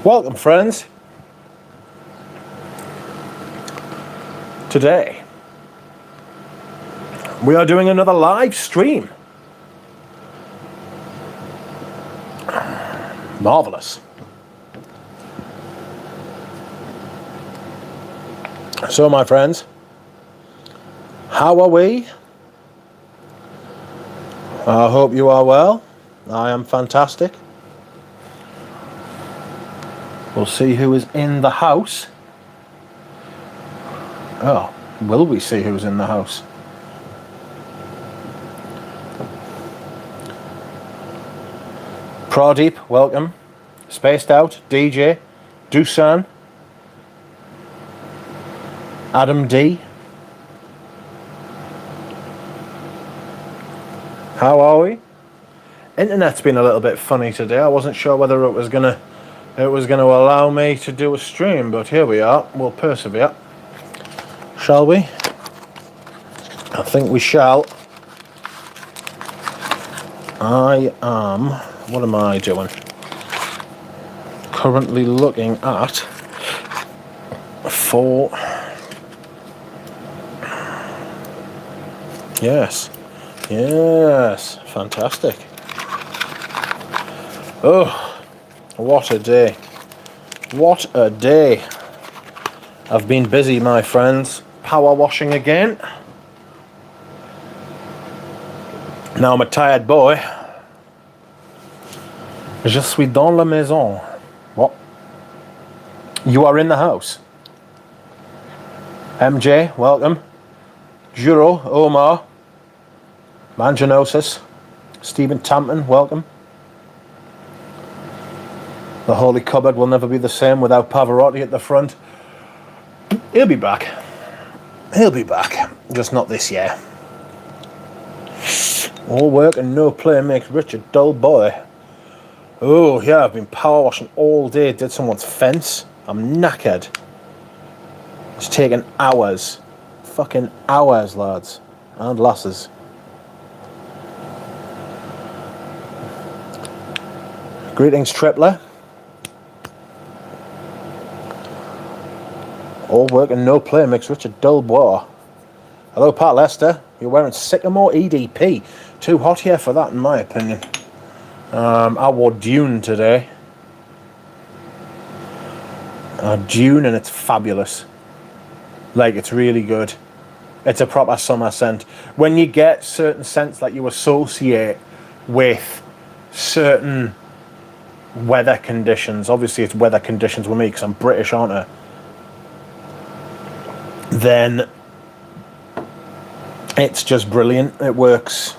Welcome, friends. Today, we are doing another live stream. Marvelous. So, my friends, how are we? I hope you are well. I am fantastic. We'll see who is in the house. Oh, will we see who's in the house? Pradeep, welcome. Spaced Out, DJ, Dusan, Adam D. How are we? Internet's been a little bit funny today. I wasn't sure whether it was gonna allow me to do a stream, but here we are. We'll persevere. Shall we? I think we shall. What am I doing? Currently looking at for... Yes, fantastic. Oh, what a day. What a day. I've been busy, my friends. Power washing again. Now I'm a tired boy. Je suis dans la maison. What? You are in the house. MJ, welcome. Juro, Omar. Manginosis. Stephen Tampton, welcome. The Holy Cupboard will never be the same without Pavarotti at the front. He'll be back. He'll be back. Just not this year. All work and no play makes Rich a dull boy. Oh, yeah, I've been power washing all day. Did someone's fence. I'm knackered. It's taken hours. Fucking hours, lads. And lasses. Greetings, Tripler. All work and no play makes Rich a dull boy. Hello, Pat Lester. You're wearing Sycamore EDP. Too hot here for that, in my opinion. I wore Dune today. Dune, and it's fabulous. Like, it's really good. It's a proper summer scent. When you get certain scents that you associate with certain weather conditions, obviously it's weather conditions with me because I'm British, aren't I? Then it's just brilliant. It works.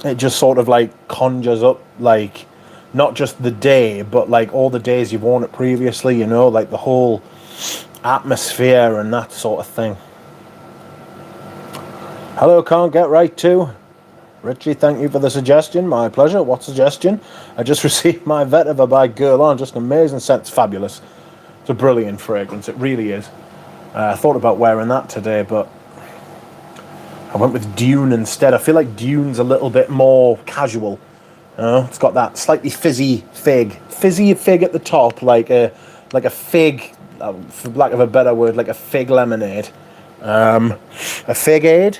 It just sort of like conjures up, like, not just the day, but like all the days you've worn it previously, you know, like the whole atmosphere and that sort of thing. Hello, can't get right to. Richie, thank you for the suggestion. My pleasure. What suggestion? I just received my vetiver by Guerlain. Just an amazing scent. It's fabulous. It's a brilliant fragrance. It really is. I thought about wearing that today, but I went with Dune instead. I feel like Dune's a little bit more casual. You know, it's got that slightly fizzy fig at the top, like a fig, for lack of a better word, like a fig lemonade. A fig aid.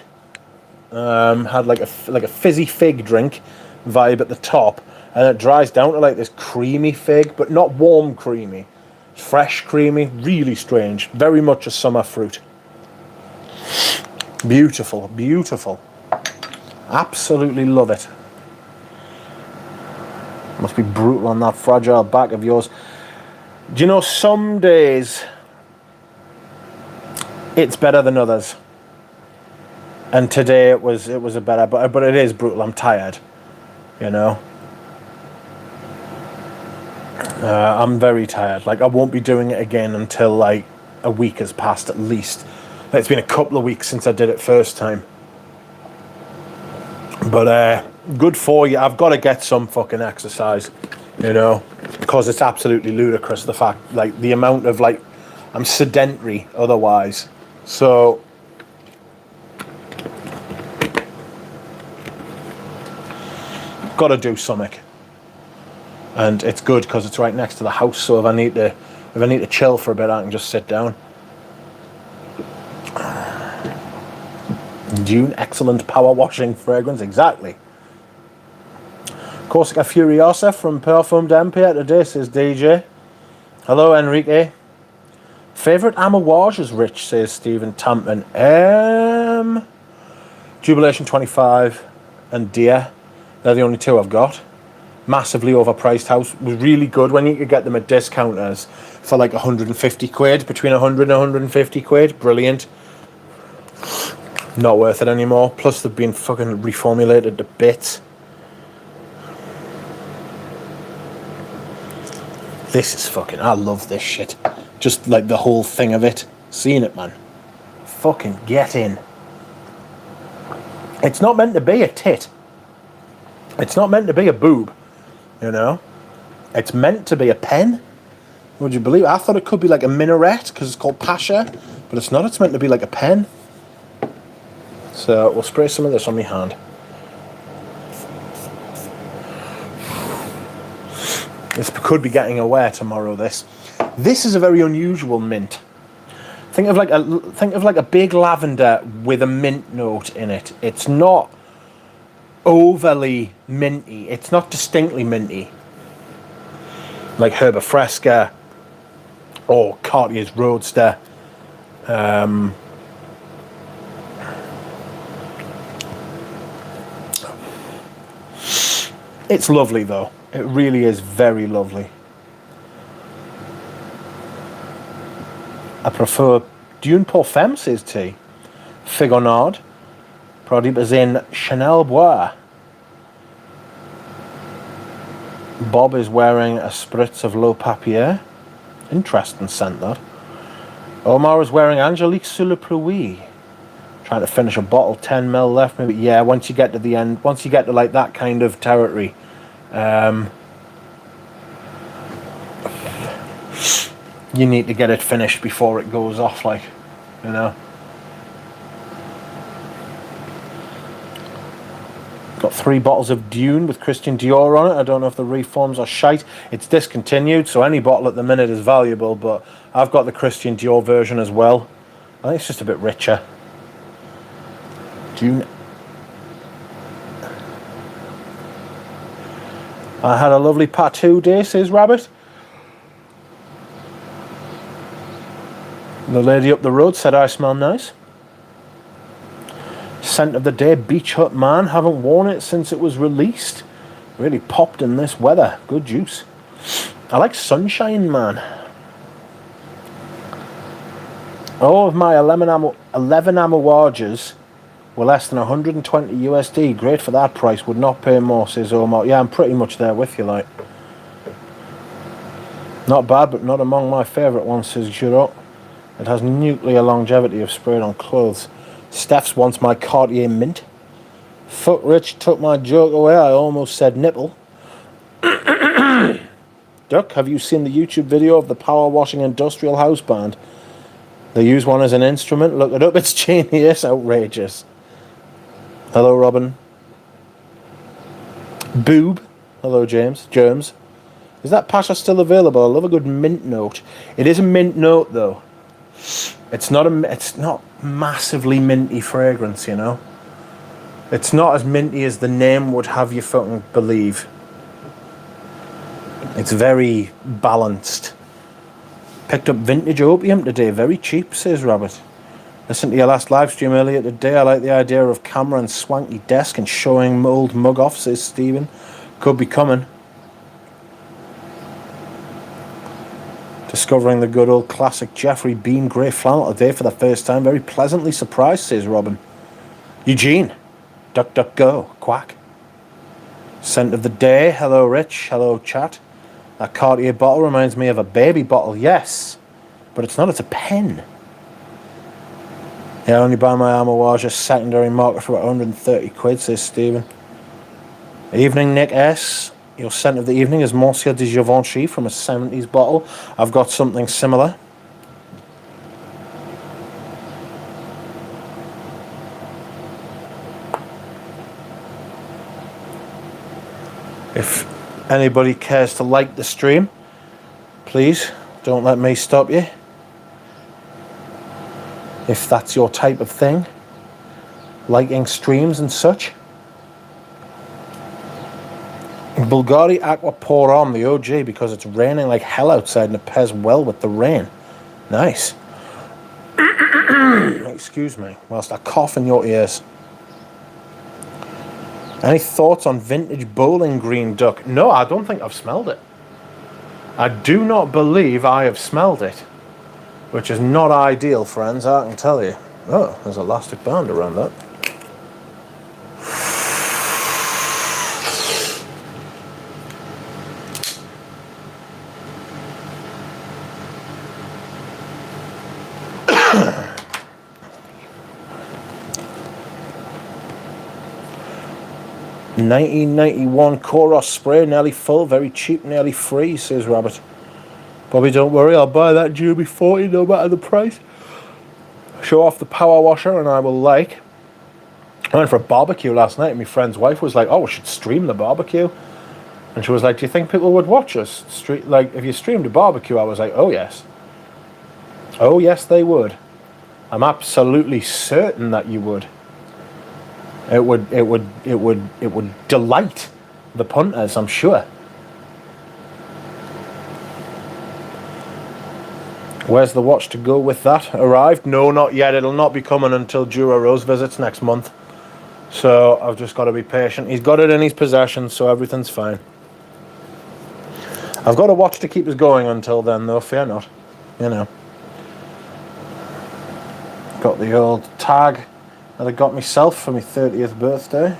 Had like a fizzy fig drink vibe at the top, and it dries down to like this creamy fig, but not warm creamy, fresh creamy, really strange, very much a summer fruit. Beautiful, beautiful. Absolutely love it. Must be brutal on that fragile back of yours. Do you know, some days it's better than others. And today it was a better, but it is brutal. I'm tired, you know. I'm very tired. Like, I won't be doing it again until like a week has passed at least. It's been a couple of weeks since I did it first time. But good for you. I've got to get some fucking exercise, you know, because it's absolutely ludicrous, the fact, like, the amount of, like, I'm sedentary otherwise. So got to do something. and it's good because it's right next to the house. So if I need to chill for a bit, I can just sit down. Dune, excellent power washing fragrance, exactly. Corsica Furiosa from Parfum d'Empire today, says DJ. Hello, Enrique. Favourite amouages, Rich, says Stephen Tampman. Jubilation 25 and Deer. They're the only two I've got. Massively overpriced house. Was really good when you could get them at discounters for like 150 quid, between 100 and 150 quid. Brilliant. Not worth it anymore. Plus they've been fucking reformulated to bits. This is fucking... I love this shit. Just like the whole thing of it. Seeing it, man. Fucking get in. It's not meant to be a tit. It's not meant to be a boob. You know? It's meant to be a pen. Would you believe it? I thought it could be like a minaret because it's called Pasha. But it's not. It's meant to be like a pen. So we'll spray some of this on my hand. This could be getting away tomorrow. This is a very unusual mint. Think of like a big lavender with a mint note in it. It's not overly minty. It's not distinctly minty. Like Herba Fresca or Cartier's Roadster. It's lovely though. It really is very lovely. I prefer Dune Parfum, says T. Figonard. Product is in Chanel Bois. Bob is wearing a spritz of L'Eau Papier. Interesting scent, that. Omar is wearing Angelique Sous le Pluie. Trying to finish a bottle, 10ml left, maybe. Yeah, once you get to the end, once you get to like that kind of territory, you need to get it finished before it goes off, like, you know. Got 3 bottles of Dune with Christian Dior on it. I don't know if the reforms are shite. It's discontinued, so any bottle at the minute is valuable, but I've got the Christian Dior version as well. I think it's just a bit richer. Dune. I had a lovely Patou day, says Rabbit. The lady up the road said I smell nice. Scent of the day, Beach Hut Man. Haven't worn it since it was released. Really popped in this weather. Good juice. I like Sunshine Man. All of my 11 amouages were less than 120 USD. Great for that price. Would not pay more, says Omar. Yeah, I'm pretty much there with you, like. Not bad, but not among my favourite ones, says Giraud. It has nuclear longevity if sprayed on clothes. Steph's wants my Cartier mint. Fuck Rich took my joke away. I almost said nipple. Duck, have you seen the YouTube video of the power washing industrial house band? They use one as an instrument. Look it up. It's genius. Outrageous. Hello, Robin. Boob. Hello, James. Germs. Is that Pasha still available? I love a good mint note. It is a mint note, though. It's not massively minty fragrance, you know. It's not as minty as the name would have you fucking believe. It's very balanced. Picked up vintage opium today, very cheap, says Robert. Listened to your last live stream earlier today. I like the idea of camera and swanky desk and showing old mug off, says Stephen. Could be coming. Discovering the good old classic Jeffrey Beam grey flannel today for the first time. Very pleasantly surprised, says Robin. Eugene. Duck, duck, go. Quack. Scent of the day. Hello, Rich. Hello, chat. That Cartier bottle reminds me of a baby bottle. Yes. But it's not. It's a pen. Yeah, I only buy my Amouage at secondary market for about 130 quid, says Stephen. Evening, Nick S. Your scent of the evening is Monsieur de Givenchy from a 70s bottle. I've got something similar. Anybody cares to like the stream, please don't let me stop you. If that's your type of thing, liking streams and such. Bulgari Aqua Pour On, the OG, because it's raining like hell outside and it pairs well with the rain. Nice. Excuse me, whilst I cough in your ears. Any thoughts on vintage Bowling Green duck? No, I don't think I've smelled it. I do not believe I have smelled it. Which is not ideal, friends, I can tell you. Oh, there's elastic band around that. $19.91 Koros spray, nearly full, very cheap, nearly free, says Rabbit. Bobby, don't worry, I'll buy that GB40 no matter the price. Show off the power washer and I will like. I went for a barbecue last night and my friend's wife was like, oh, we should stream the barbecue. And she was like, do you think people would watch us? Like, if you streamed a barbecue, I was like, oh yes. Oh yes, they would. I'm absolutely certain that you would. It would delight the punters, I'm sure. Where's the watch to go with that? Arrived? No, not yet. It'll not be coming until Jura Rose visits next month. So I've just got to be patient. He's got it in his possession, so everything's fine. I've got a watch to keep us going until then, though. Fear not. You know. Got the old tag that I got myself for my 30th birthday.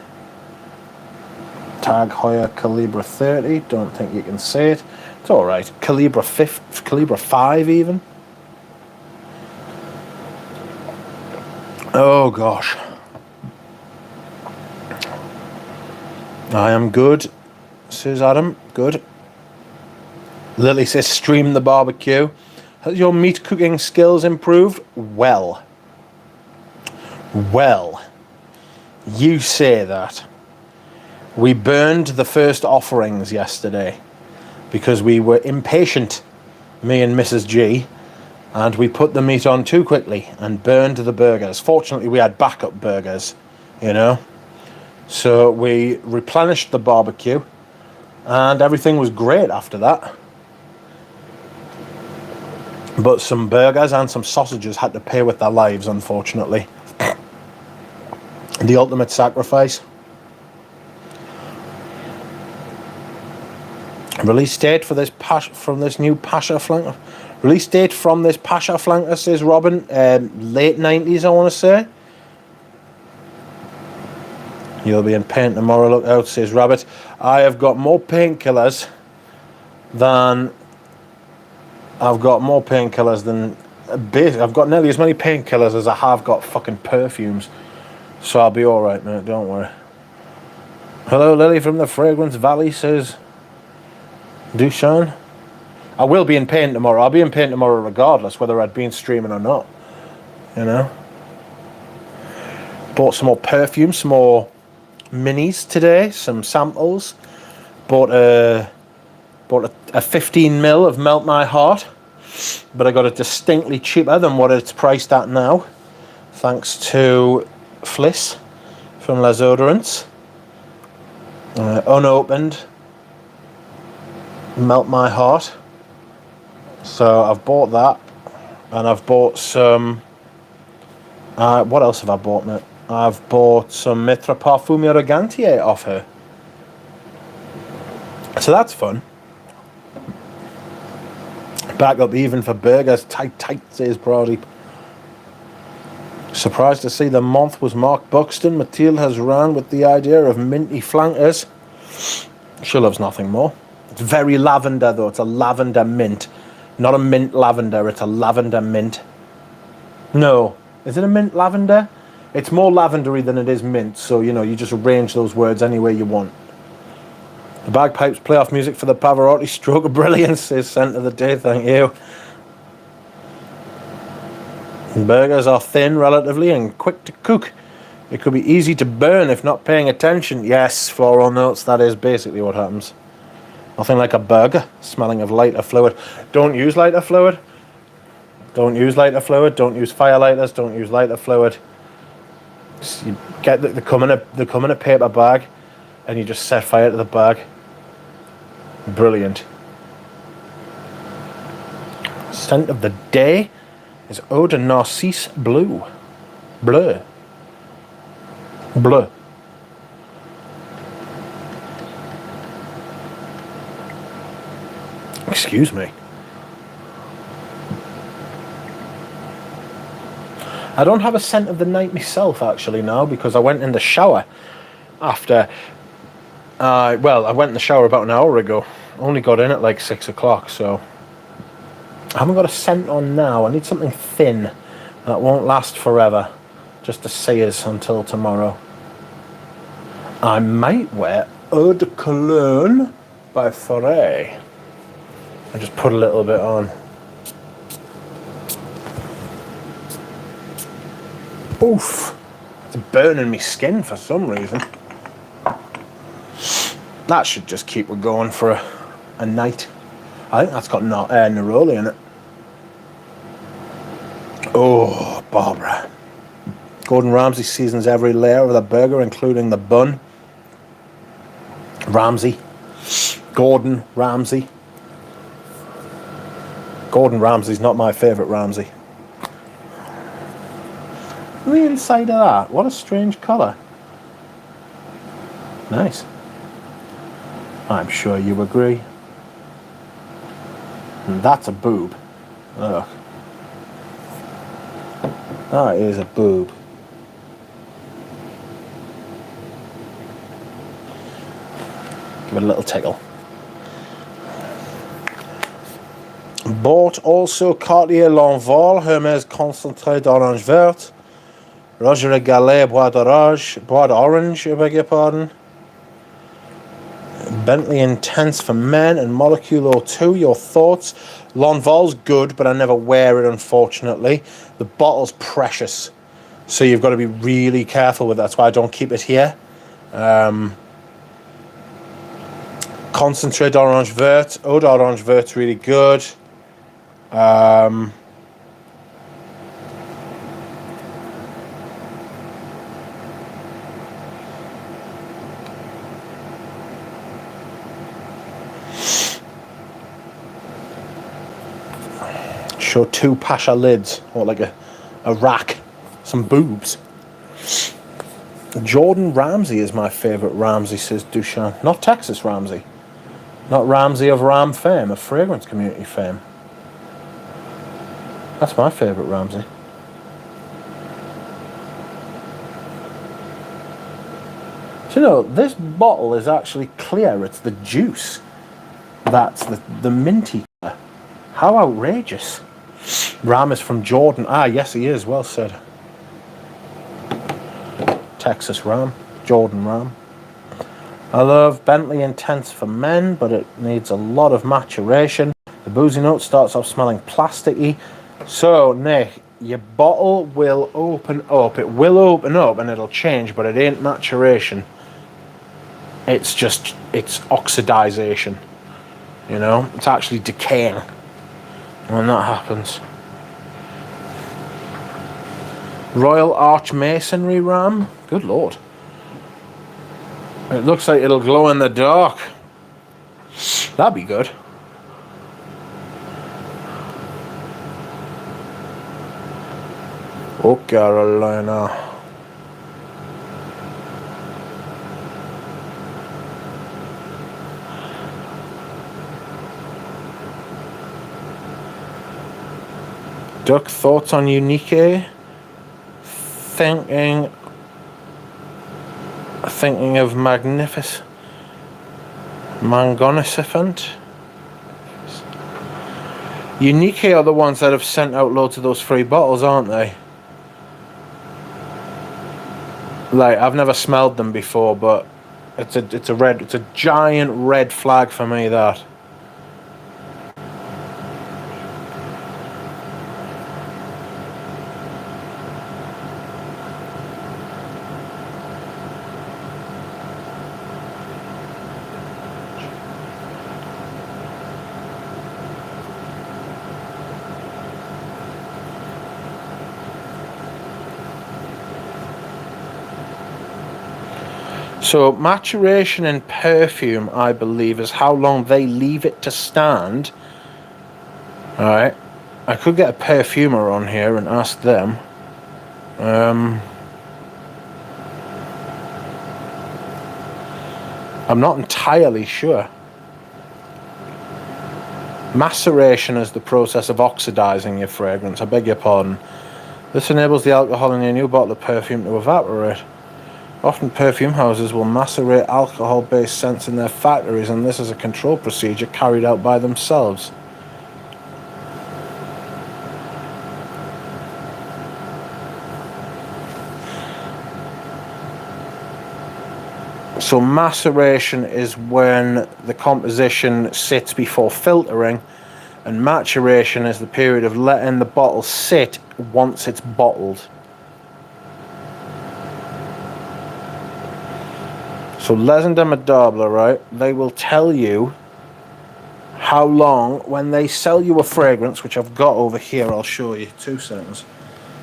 Tag Heuer Calibra 30. Don't think you can see it. It's alright. Calibra 5 even. Oh gosh. I am good, says Adam. Good. Lily says stream the barbecue. Has your meat cooking skills improved? Well, you say that. We burned the first offerings yesterday because we were impatient, me and Mrs. G, and we put the meat on too quickly and burned the burgers. Fortunately, we had backup burgers, you know. So we replenished the barbecue and everything was great after that. But some burgers and some sausages had to pay with their lives, unfortunately. The ultimate sacrifice. Release date for this from this new Pasha flanker. Release date from this Pasha flanker, says Robin. Late 90s, I want to say. You'll be in pain tomorrow, look out, says Rabbit. I have got more painkillers than... I've got nearly as many painkillers as I have got fucking perfumes. So I'll be alright, mate, don't worry. Hello, Lily from the Fragrance Valley, says Dushan. I will be in pain tomorrow. I'll be in pain tomorrow regardless, whether I'd been streaming or not. You know? Bought some more perfume, some more minis today, some samples. Bought a 15ml of Melt My Heart, but I got it distinctly cheaper than what it's priced at now, thanks to Fliss from Les Odorants. Unopened Melt My Heart. So I've bought that, and I've bought some... what else have I bought, mate? I've bought some Mitra Parfum Elegante off her. So that's fun. Back up even for burgers. Tight, says Brody. Surprised to see the month was Mark Buxton. Mathilde has ran with the idea of minty flankers. She loves nothing more. It's very lavender, though. It's a lavender mint. Not a mint lavender. It's a lavender mint. No. Is it a mint lavender? It's more lavendery than it is mint. So, you know, you just arrange those words any way you want. The bagpipes play off music for the Pavarotti stroke of brilliance, says Scent of the Day. Thank you. Burgers are thin relatively and quick to cook. It could be easy to burn if not paying attention. Yes, floral notes, that is basically what happens. Nothing like a burger smelling of lighter fluid. Don't use lighter fluid. Don't use lighter fluid. Don't use fire lighters. Don't use lighter fluid. Just you get they come in a paper bag, and you just set fire to the bag. Brilliant. Scent of the day is Eau de Narcisse Bleu. Bleu. Bleu. Excuse me. I don't have a scent of the night myself actually now, because I went in the shower after. Well, I went in the shower about an hour ago. Only got in at like 6 o'clock, so I haven't got a scent on now. I need something thin that won't last forever, just to see us until tomorrow. I might wear Eau de Cologne by Foray. I just put a little bit on. Oof, it's burning me skin for some reason. That should just keep it going for a night. I think that's got neroli in it. Oh, Barbara. Gordon Ramsay seasons every layer of the burger, including the bun. Ramsay. Gordon Ramsay. Gordon Ramsay's not my favourite Ramsay. The inside of that, what a strange colour. Nice. I'm sure you agree. And that's a boob. Ugh. That is a boob. Give it a little tickle. Bought also Cartier L'Envol, Hermès Concentré d'Orange Verte, Roger Gallet Bois d'Orange, I beg your pardon. Bentley Intense for men and Molecule 02. Your thoughts? L'Envol's good, but I never wear it, unfortunately. The bottle's precious, so you've got to be really careful with that. That's why I don't keep it here. Concentré d'Orange Verte. Eau d'Orange Verte's really good. Show 2 Pasha lids, or like a rack, some boobs. Jordan Ramsay is my favourite Ramsay, says Dushan. Not Texas Ramsay. Not Ramsay of Ram fame, of fragrance community fame. That's my favourite Ramsay. So you know, this bottle is actually clear. It's the juice. That's the minty colour. How outrageous. Ram is from Jordan. Ah, yes, he is. Well said. Texas Ram. Jordan Ram. I love Bentley Intense for men, but it needs a lot of maturation. The boozy note starts off smelling plasticky. So, Nick, your bottle will open up. It will open up and it'll change, but it ain't maturation. It's just, it's oxidization. You know? It's actually decaying when that happens. Royal Arch Masonry Ram. Good lord. It looks like it'll glow in the dark. That'd be good. Oh, Carolina. Duck, thoughts on Unique? Thinking of Magnificent Magnificent. Unique are the ones that have sent out loads of those free bottles, aren't they? Like, I've never smelled them before, but it's a giant red flag for me, that. So maturation in perfume, I believe, is how long they leave it to stand. Alright. I could get a perfumer on here and ask them. I'm not entirely sure. Maceration is the process of oxidizing your fragrance. I beg your pardon. This enables the alcohol in your new bottle of perfume to evaporate. Often perfume houses will macerate alcohol-based scents in their factories, and this is a control procedure carried out by themselves. So maceration is when the composition sits before filtering, and maturation is the period of letting the bottle sit once it's bottled. So Legenda Medabla, right, they will tell you how long, when they sell you a fragrance, which I've got over here, I'll show you, 2 seconds.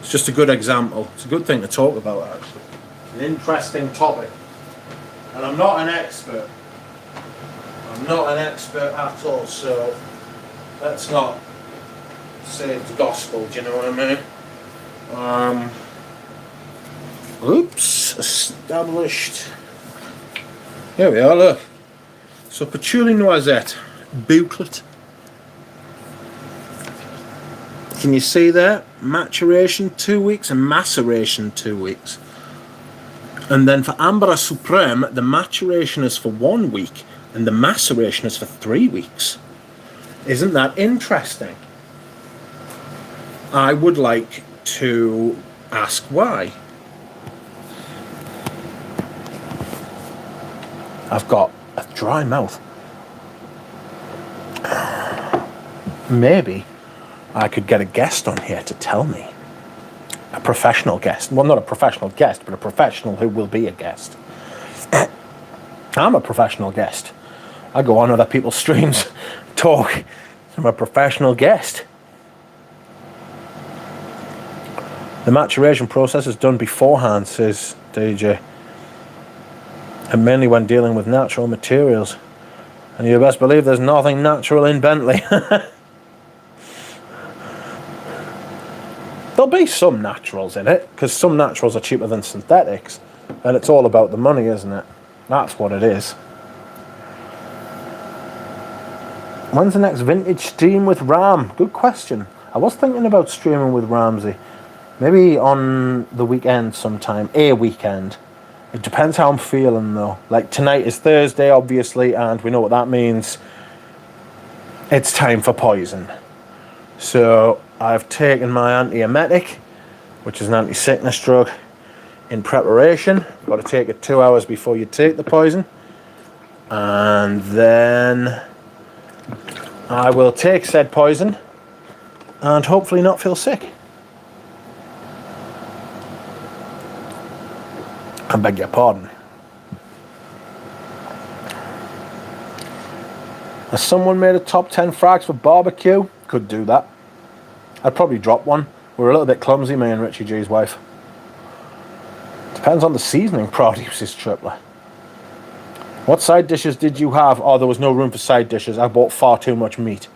It's just a good example. It's a good thing to talk about, actually. An interesting topic. And I'm not an expert. I'm not an expert at all, so let's not say it's gospel, do you know what I mean? Oops, established. Here we are, look. So Patchouli Noisette, booklet. Can you see there? Maturation 2 weeks and maceration 2 weeks. And then for Ambra Supreme, the maturation is for 1 week and the maceration is for 3 weeks. Isn't that interesting? I would like to ask why. I've got a dry mouth. Maybe I could get a guest on here to tell me. A professional guest. Well, not a professional guest, but a professional who will be a guest. I'm a professional guest. I go on other people's streams, talk. I'm a professional guest. The maturation process is done beforehand, says DJ. And mainly when dealing with natural materials. And you best believe there's nothing natural in Bentley. There'll be some naturals in it, because some naturals are cheaper than synthetics. And it's all about the money, isn't it? That's what it is. When's the next vintage stream with Ram? Good question. I was thinking about streaming with Ramsey. Maybe on the weekend sometime. A weekend. It depends how I'm feeling, though. Like, tonight is Thursday, obviously, and we know what that means. It's time for poison. So I've taken my antiemetic, which is an anti-sickness drug, in preparation. You've got to take it 2 hours before you take the poison. And then I will take said poison and hopefully not feel sick. I beg your pardon. Has someone made a top 10 frags for barbecue? Could do that. I'd probably drop one. We're a little bit clumsy, me and Richie G's wife. Depends on the seasoning produces, Tripler. What side dishes did you have? Oh, there was no room for side dishes. I bought far too much meat.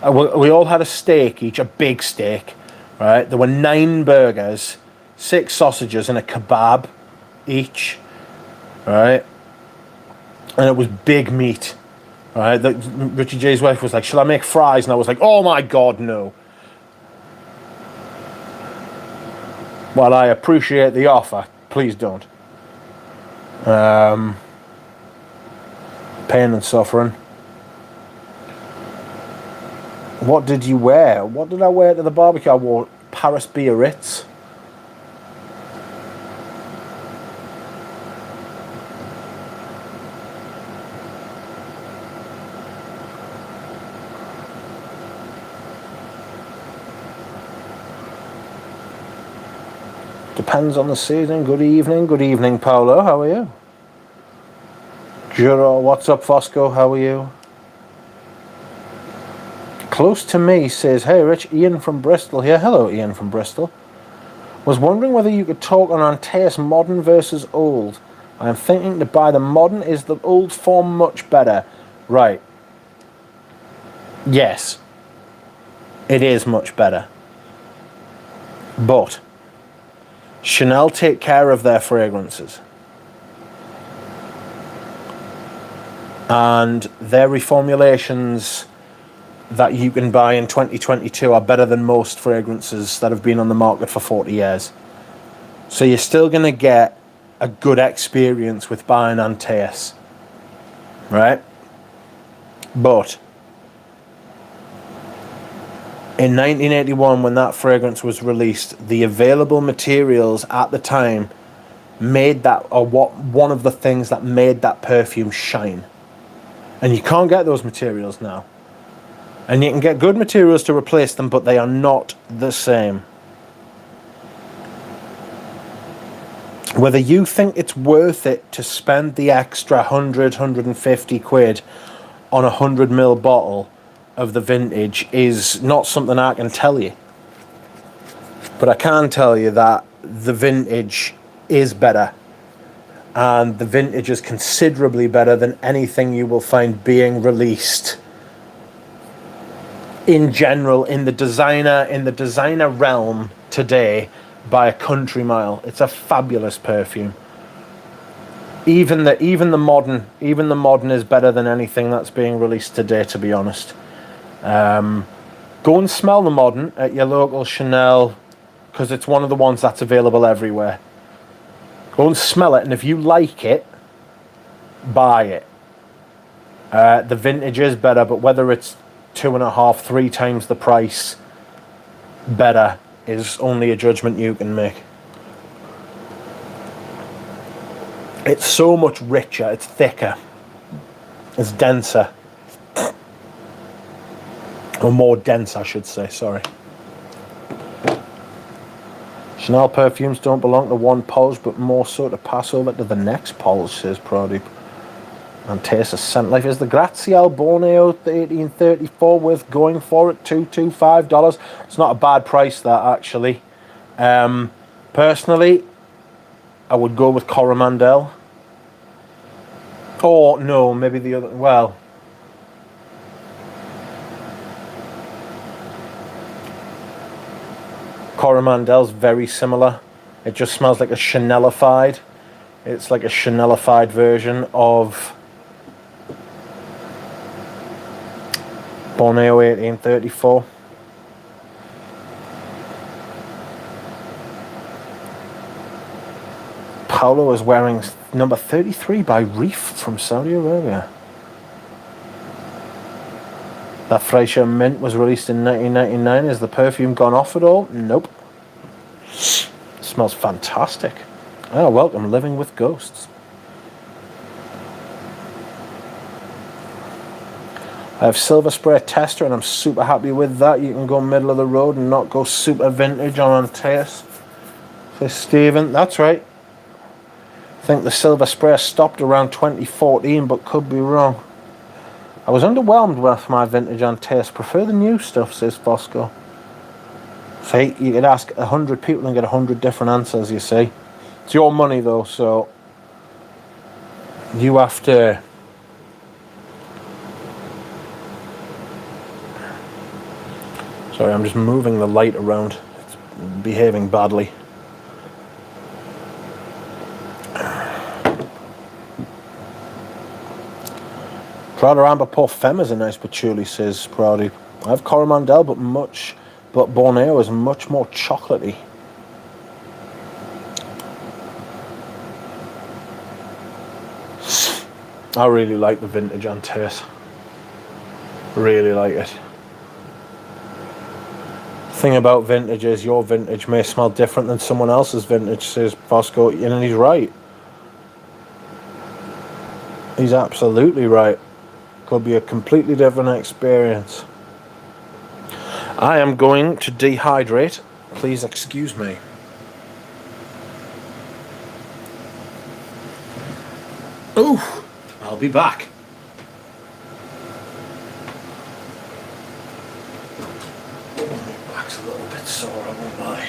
We all had a steak each, a big steak, right? There were 9 burgers, 6 sausages and a kebab each, right? And it was big meat, right? Richie J's wife was like, shall I make fries? And I was like, oh my God, no. While I appreciate the offer, please don't. Pain and suffering. What did you wear? What did I wear to the barbecue? I wore Paris Biarritz. Depends on the season. Good evening, Paolo. How are you? Juro, what's up, Fosco? How are you? Close to me says, hey Rich, Ian from Bristol here. Hello, Ian from Bristol. Was wondering whether you could talk on Antaeus modern versus old. I'm thinking to buy the modern. Is the old form much better? Right. Yes. It is much better. But Chanel take care of their fragrances. And their reformulations that you can buy in 2022 are better than most fragrances that have been on the market for 40 years. So you're still going to get a good experience with buying Antaeus, right? But in 1981, when that fragrance was released, the available materials at the time made that, or what, one of the things that made that perfume shine. And you can't get those materials now. And you can get good materials to replace them, but they are not the same. Whether you think it's worth it to spend the extra 100, 150 quid on a 100ml bottle of the vintage is not something I can tell you. But I can tell you that the vintage is better. And the vintage is considerably better than anything you will find being released in general in the designer realm today by a country mile. It's a fabulous perfume. Even the modern is better than anything that's being released today, to be honest. Go and smell the modern at your local Chanel, because it's one of the ones that's available everywhere. Go and smell it, and if you like it, buy it. The vintage is better, but whether it's 2.5, 3 times the price better is only a judgment you can make. It's so much richer, it's thicker, it's denser. Or more dense, I should say, sorry. Chanel perfumes don't belong to one polish, but more so to pass over to the next polish, says Pradeep. And taste of scent life. Is the Graziel Borneo 1834 worth going for at $225? It's not a bad price, that, actually. Personally, I would go with Coromandel. Or, no, maybe the other, well. Coromandel's very similar. It just smells like a Chanelified. It's like a Chanelified version of Borneo 1834. Paolo is wearing number 33 by Reef from Saudi Arabia. That Freischer Mint was released in 1999. Is the perfume gone off at all? Nope. It smells fantastic. Oh, welcome, Living with Ghosts. I have Silver Spray Tester and I'm super happy with that. You can go middle of the road and not go super vintage on Antaeus. Says Stephen. That's right. I think the Silver Spray stopped around 2014, but could be wrong. I was underwhelmed with my vintage Antaeus. Prefer the new stuff, says Fosco. See, you could ask 100 people and get 100 different answers, you see. It's your money, though, so you have to... Sorry, I'm just moving the light around. It's behaving badly. Prada Amber Pour Femme is a nice patchouli, says Proudy. I have Coromandel, but Borneo is much more chocolatey. I really like the vintage Antaeus. Really like it. Thing about vintage is your vintage may smell different than someone else's vintage, says Bosco, and he's right. He's absolutely right. Could be a completely different experience. I am going to dehydrate. Please excuse me. Ooh, I'll be back. My back's a little bit sore, I won't lie.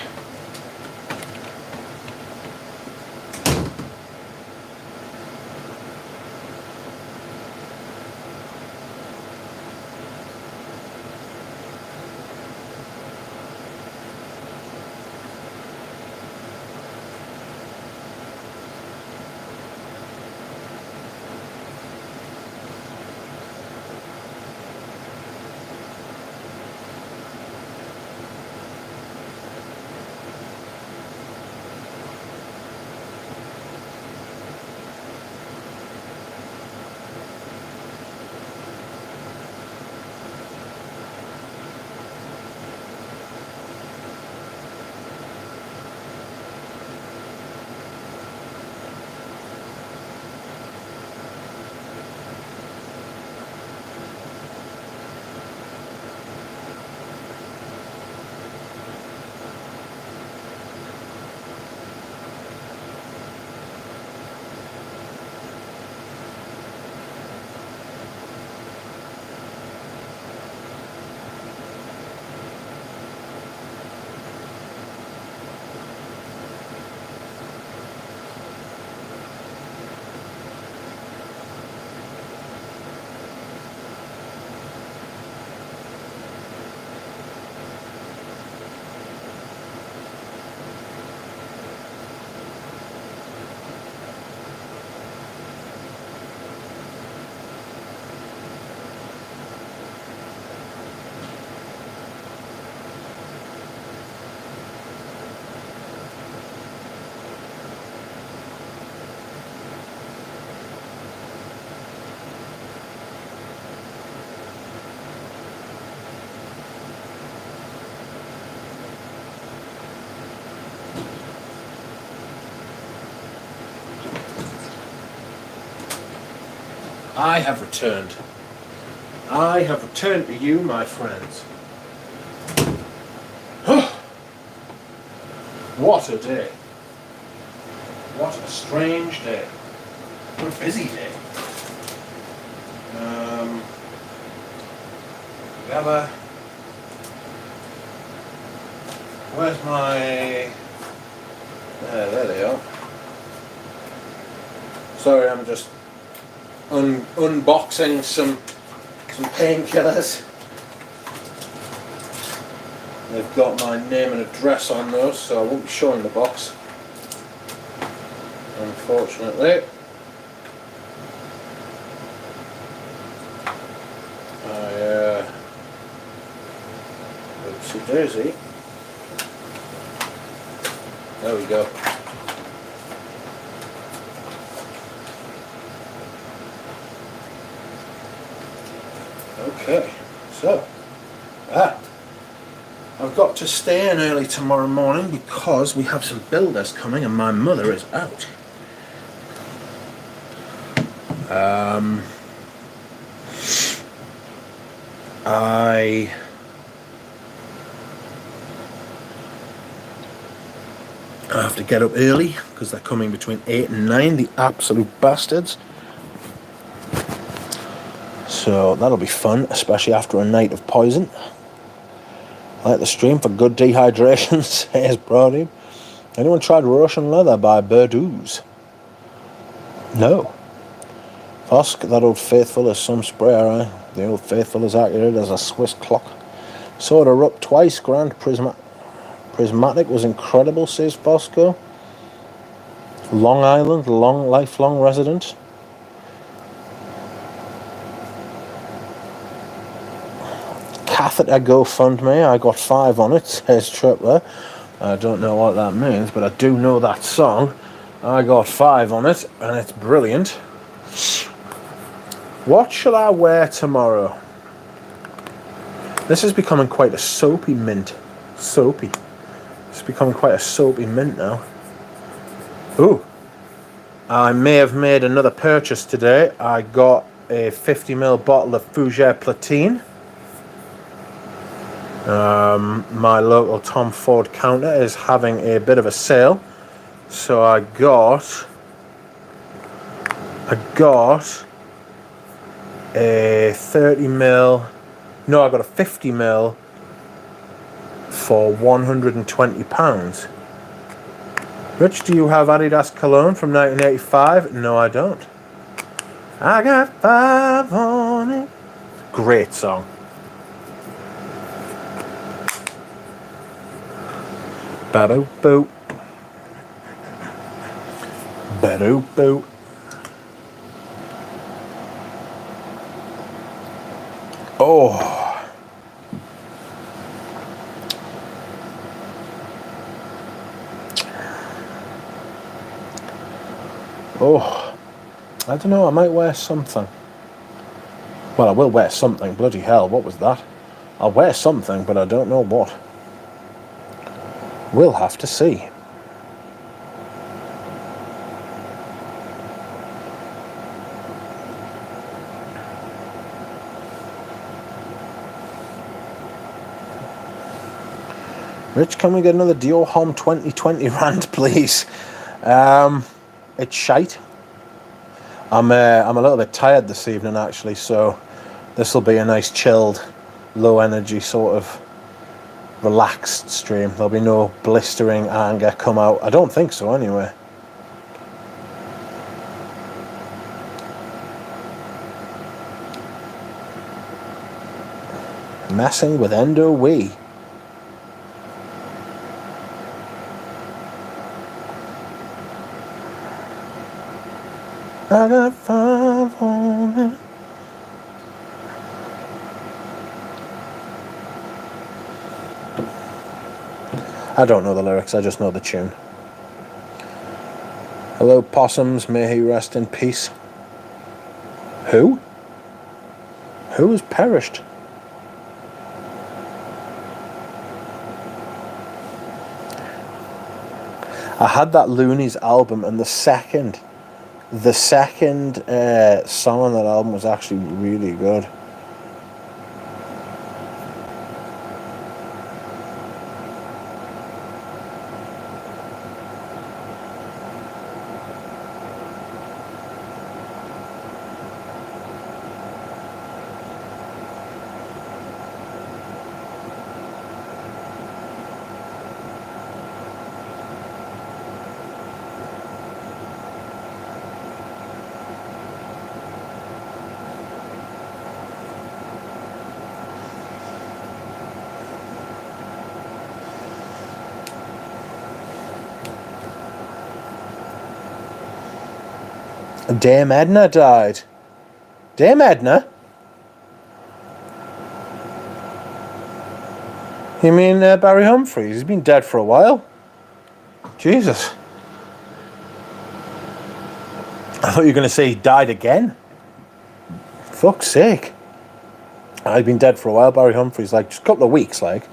I have returned. I have returned to you, my friends. What a day. What a strange day. What a busy day. Where's my... there they are. Sorry, I'm just unboxing some painkillers. They've got my name and address on those, so I won't be showing the box, unfortunately. Oopsie daisy. There we go. Okay, so I've got to stay in early tomorrow morning because we have some builders coming and my mother is out. I have to get up early because they're coming between 8 and 9, the absolute bastards. So that'll be fun, especially after a night of poison. I like the stream for good dehydration, says Brody. Anyone tried Russian Leather by Burdouze? No. Vosk, that old faithful is some sprayer, eh? The old faithful is accurate as a Swiss clock. Saw it erupt twice, Grand Prismatic was incredible, says Bosco. Long Island, lifelong resident. Catheter GoFundMe, I got 5 on it, says Tripler. I don't know what that means, but I do know that song. I got 5 on it, and it's brilliant. What shall I wear tomorrow? This is becoming quite a soapy mint. Soapy. It's becoming quite a soapy mint now. Ooh. I may have made another purchase today. I got a 50ml bottle of Fougere Platine. My local Tom Ford counter is having a bit of a sale. So I got a 30ml. No, I got a 50ml for £120. Rich, do you have Adidas Cologne from 1985? No, I don't. I got 5 on it. Great song. Ba-boo boo. Ba-doo boo. Oh. Oh. I don't know, I might wear something. Well, I will wear something. Bloody hell, what was that? I'll wear something, but I don't know what. We'll have to see. Rich, can we get another Dior Homme 2020 rant, please? It's shite. I'm a little bit tired this evening, actually, so this will be a nice chilled, low energy sort of relaxed stream. There'll be no blistering anger come out. I don't think so, anyway. Messing with Endo Wee. I got 5 on it. I don't know the lyrics, I just know the tune. Hello, possums, may he rest in peace. Who? Who has perished? I had that Loonies album, and the second The second song on that album was actually really good. Dame Edna died. Dame Edna? You mean Barry Humphries? He's been dead for a while. Jesus. I thought you were going to say he died again. Fuck's sake. I've been dead for a while. Barry Humphries, like, just a couple of weeks, like.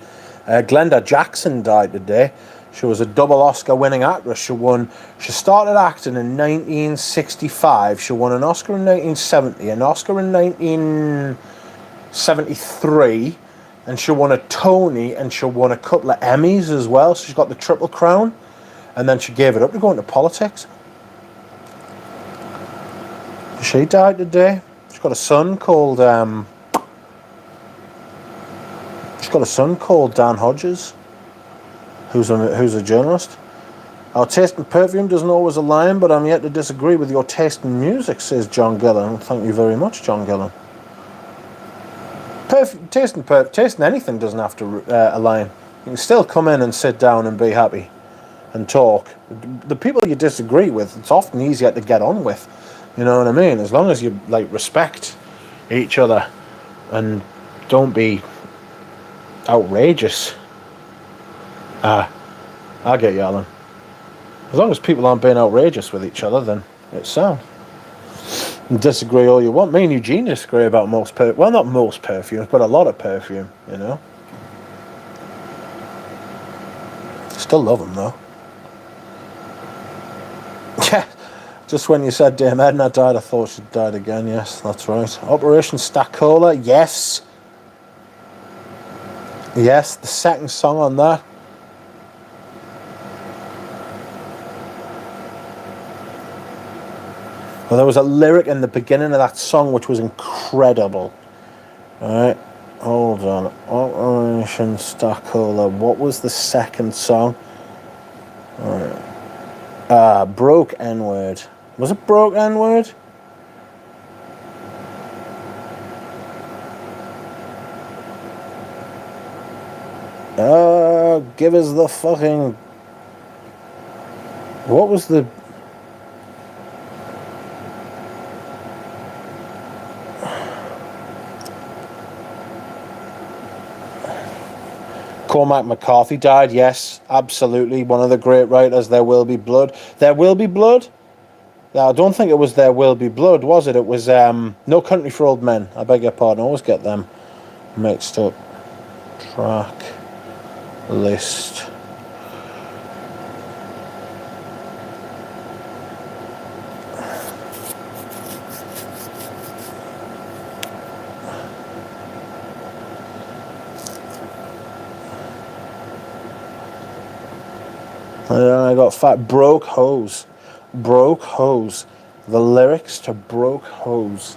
Glenda Jackson died today. She was a double Oscar-winning actress. She started acting in 1965. She won an Oscar in 1970, an Oscar in 1973, and she won a Tony, and she won a couple of Emmys as well. So she's got the Triple Crown, and then she gave it up to go into politics. She died today. She's got a son called Dan Hodges, who's a journalist. Our taste in perfume doesn't always align, but I'm yet to disagree with your taste in music, says John Gillan. Thank you very much, John Gillan. Taste in anything doesn't have to align. You can still come in and sit down and be happy and talk. The people you disagree with, it's often easier to get on with. You know what I mean? As long as you like respect each other and don't be outrageous. I get you, Alan. As long as people aren't being outrageous with each other, then it's sound. And disagree all you want. Me and Eugene disagree about most well, not most perfumes, but a lot of perfume, you know. Still love them, though. Yeah, just when you said Dame Edna died, I thought she died again. Yes, that's right. Operation Stackola, yes. Yes, the second song on that. Well, there was a lyric in the beginning of that song which was incredible. Alright, hold on. Operation Stackola. What was the second song? Alright. Broke N-word. Was it Broke N-word? Give us the fucking... What was the... Cormac McCarthy died, yes, absolutely. One of the great writers, There Will Be Blood. There Will Be Blood? Yeah, I don't think it was There Will Be Blood, was it? It was No Country for Old Men. I beg your pardon, I always get them mixed up. Track list. I got fat. Broke Hose. Broke Hose. The lyrics to Broke Hose.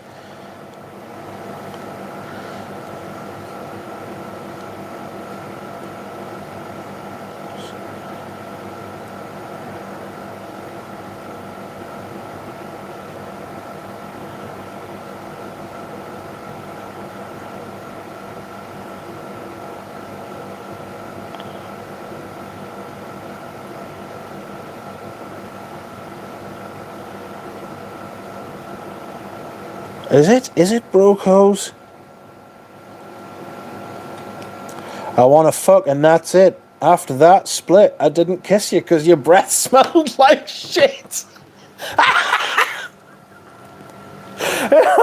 Is it Broke Hose? I want to fuck and that's it. After that, split. I didn't kiss you because your breath smelled like shit.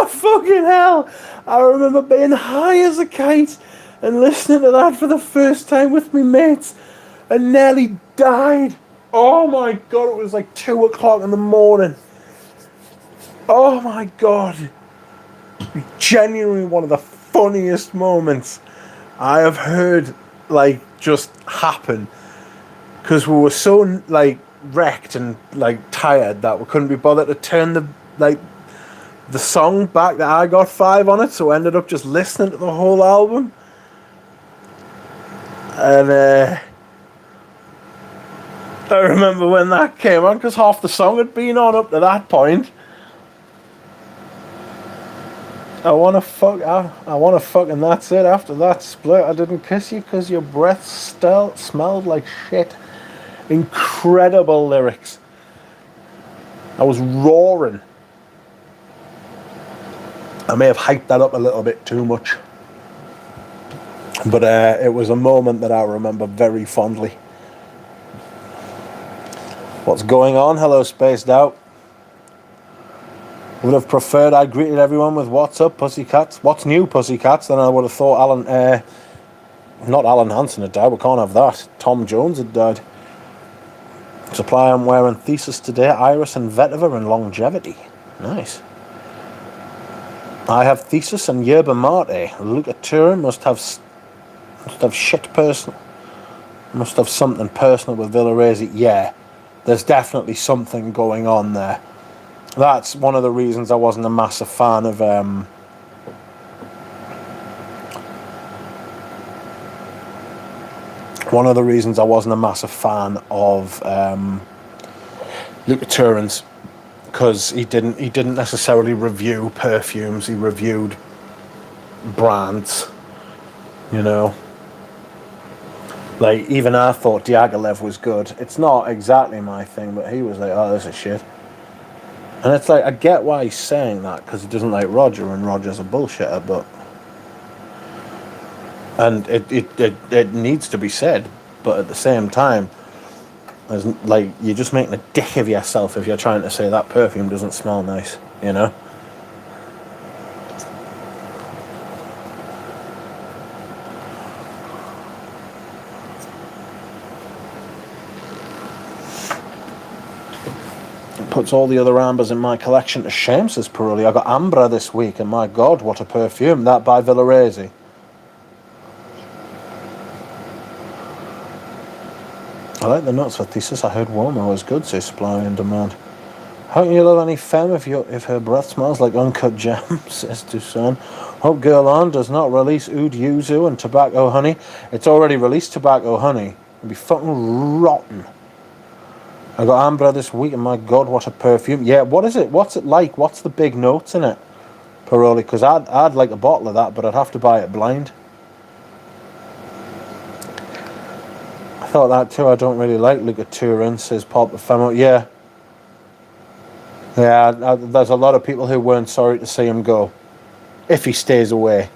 Fucking hell. I remember being high as a kite and listening to that for the first time with me mates and nearly died. Oh my god, it was like 2 o'clock in the morning. Oh my god. Genuinely one of the funniest moments I have heard, like, just happen. Because we were so, like, wrecked and, like, tired that we couldn't be bothered to turn the song back that I got 5 on it, so I ended up just listening to the whole album. And I remember when that came on, because half the song had been on up to that point. I wanna fuck, and that's it. After that split, I didn't kiss you because your breath still smelled like shit. Incredible lyrics. I was roaring. I may have hyped that up a little bit too much. But it was a moment that I remember very fondly. What's going on? Hello, Spaced Out. Would have preferred I greeted everyone with "What's up, pussycats? What's new, pussycats?" Then I would have thought not Alan Hansen had died. We can't have that. Tom Jones had died. Supply I'm wearing Thesis today. Iris and Vetiver and Longevity. Nice. I have Thesis and Yerba Mate. Luca Turin must have shit personal. Must have something personal with Villarese. Yeah, there's definitely something going on there. That's one of the reasons I wasn't a massive fan of Luca Turin's, because he didn't necessarily review perfumes. He reviewed brands, you know. Like, even I thought Diaghilev was good. It's not exactly my thing, but he was like, "Oh, this is shit." And it's like, I get why he's saying that, because he doesn't like Roger, and Roger's a bullshitter, but... And it needs to be said, but at the same time, there's, like, you're just making a dick of yourself if you're trying to say that perfume doesn't smell nice, you know? Puts all the other ambers in my collection to shame, says Pirulli. I got Ambra this week, and my god, what a perfume. That by Villarese. I like the notes for Thesis. I heard Womo was good, says Supply and Demand. How can you love any femme if her breath smells like uncut jam, says Tucson. Hope Girl On does not release Oud Yuzu and Tobacco Honey. It's already released Tobacco Honey. It'd be fucking rotten. I got Ambra this week, and my god, what a perfume. Yeah, what is it? What's it like? What's the big notes in it? Piroli, because I'd like a bottle of that, but I'd have to buy it blind. I thought that too. I don't really like Luca Turin, says Pulp Ephemeral. Yeah. Yeah, there's a lot of people who weren't sorry to see him go, if he stays away.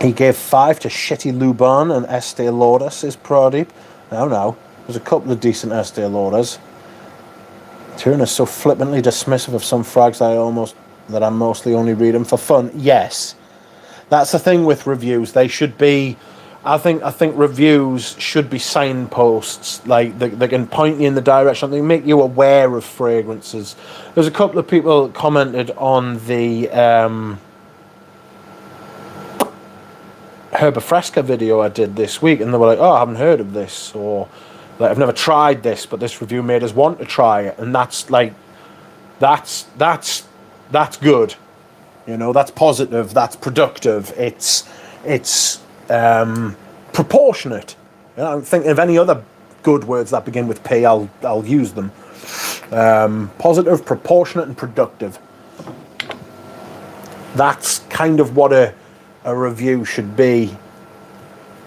He gave 5 to Shitty Luban and Estee Lauder, says Pradeep. No. There's a couple of decent Estee Lauders. Turin is so flippantly dismissive of some frags that I mostly only read them for fun. Yes. That's the thing with reviews. They should be... I think reviews should be signposts. Like, they can point you in the direction. They make you aware of fragrances. There's a couple of people commented on the... Herba Fresca video I did this week, and they were like, "Oh, I haven't heard of this," or like, "I've never tried this, but this review made us want to try it," and that's good, you know. That's positive. That's productive. It's proportionate. You know, I'm thinking of any other good words that begin with P. I'll use them. Positive, proportionate, and productive. That's kind of what a review should be,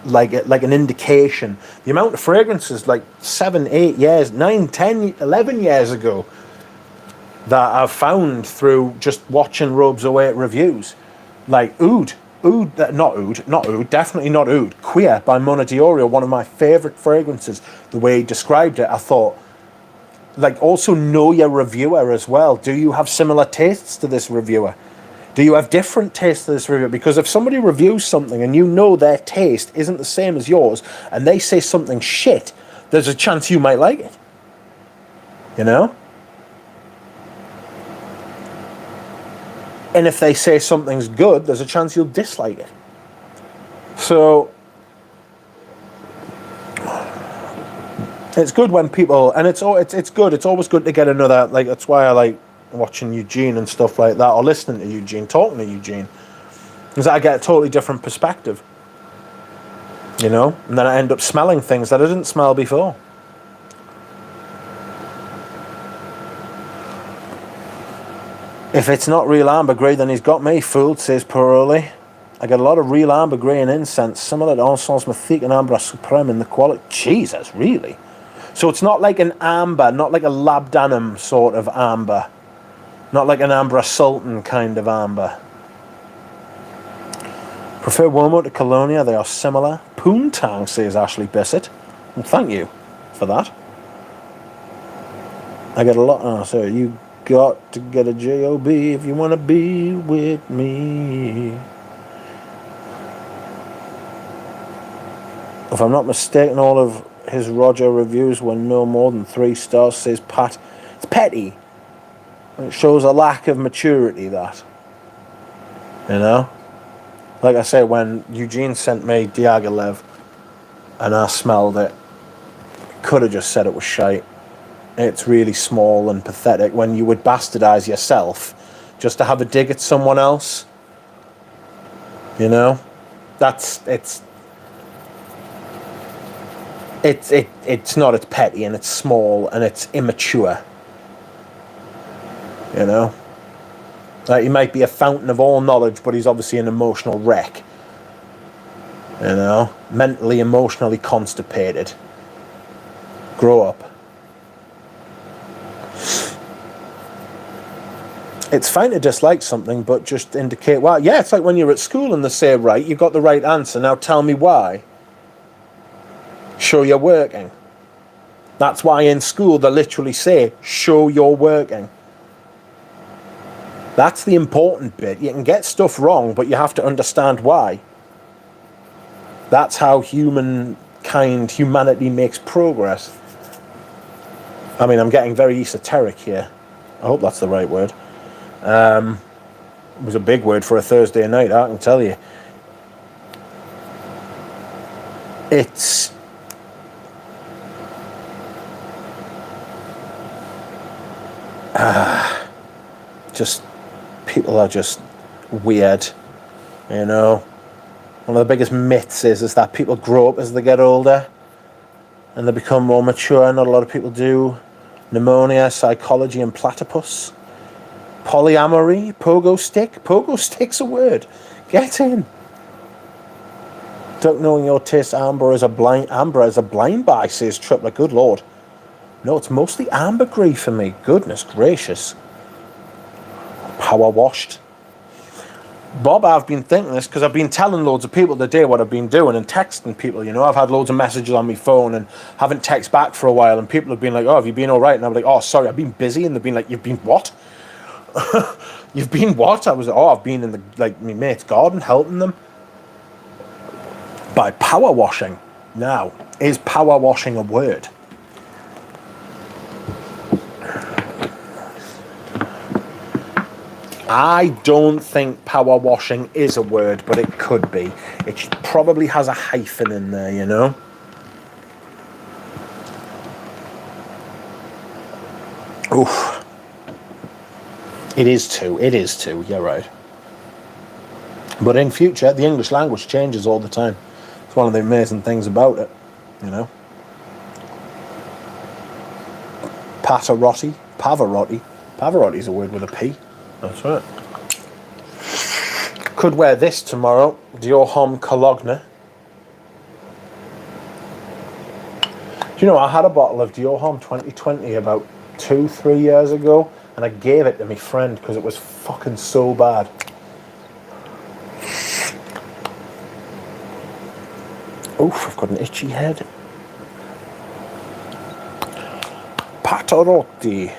like an indication. The amount of fragrances, like 7, 8 years, 9, 10, 11 years ago, that I've found through just watching Robes Away at reviews. Like Oud, definitely not Oud. Queer by Mona Diorio, one of my favourite fragrances. The way he described it, I thought, like, also know your reviewer as well. Do you have similar tastes to this reviewer? Do you have different tastes to this reviewer? Because if somebody reviews something and you know their taste isn't the same as yours, and they say something shit, there's a chance you might like it. you know? And if they say something's good, there's a chance you'll dislike it. So it's good when people, and it's good. It's always good to get another, like, that's why I like watching Eugene and stuff like that, or listening to Eugene, talking to Eugene, is that I get a totally different perspective, you know? And then I end up smelling things that I didn't smell before. If it's not real ambergris, then he's got me fooled, says Piroli. I get a lot of real ambergris in incense, similar to Encens Mythique and Ambre Supreme in the quality. Jesus, really? So it's not like an amber, not like a labdanum sort of amber. Not like an Ambre Sultan kind of amber. Prefer Womo to Colonia, they are similar. Poontang, says Ashley Bissett. Well, thank you for that. I get a lot, oh, so you got to get a job if you want to be with me. If I'm not mistaken, all of his Roger reviews were no more than 3 stars, says Pat. It's petty. It shows a lack of maturity, that. You know? Like I say, when Eugene sent me Diaghilev and I smelled it, could have just said it was shite. It's really small and pathetic when you would bastardize yourself just to have a dig at someone else. You know? It's not, it's petty and it's small and it's immature. You know? Like, he might be a fountain of all knowledge, but he's obviously an emotional wreck. You know? Mentally, emotionally constipated. Grow up. It's fine to dislike something, but just indicate why. Yeah, it's like when you're at school and they say, right, you got the right answer, now tell me why. Show you're working. That's why in school they literally say, show you're working. That's the important bit. You can get stuff wrong, but you have to understand why. That's how humanity makes progress. I mean, I'm getting very esoteric here. I hope that's the right word. It was a big word for a Thursday night, I can tell you. It's just, people are just weird, you know. One of the biggest myths is that people grow up as they get older and they become more mature. Not a lot of people do. Pneumonia, psychology, and platypus. Polyamory, pogo stick. Pogo stick's a word. Get in. Don't knowing your taste, amber is a blind buy, says Tripler. Good lord. No, it's mostly ambergris for me. Goodness gracious. Power washed. Bob, I've been thinking this because I've been telling loads of people today what I've been doing and texting people, you know. I've had loads of messages on my phone and haven't texted back for a while, and people have been like, oh, have you been all right? And I'm like, oh, sorry, I've been busy. And they've been like, you've been what? You've been what? I was like, oh, I've been in my mate's garden helping them. By power washing. Now, is power washing a word? I don't think power washing is a word, but it could be. It probably has a hyphen in there, you know? Oof. It is too, you're right. But in future, the English language changes all the time. It's one of the amazing things about it, you know? Pavarotti is a word with a P. That's right. Could wear this tomorrow. Dior Homme Cologne. Do you know, I had a bottle of Dior Homme 2020 about 2-3 years ago, and I gave it to my friend because it was fucking so bad. Oof, I've got an itchy head. Pavarotti.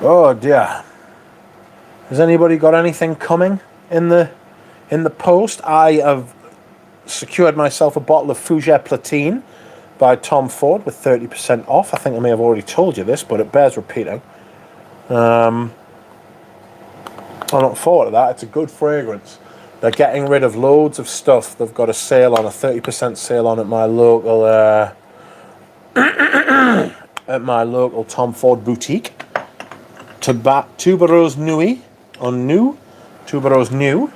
Oh dear. Has anybody got anything coming in the post? I have secured myself a bottle of Fougere Platine by Tom Ford with 30% off. I think I may have already told you this, but it bears repeating. I look forward to that. It's a good fragrance. They're getting rid of loads of stuff. They've got a sale on, a 30% sale on at my local Tom Ford boutique. Tuberose Nui on New. Tuberose New.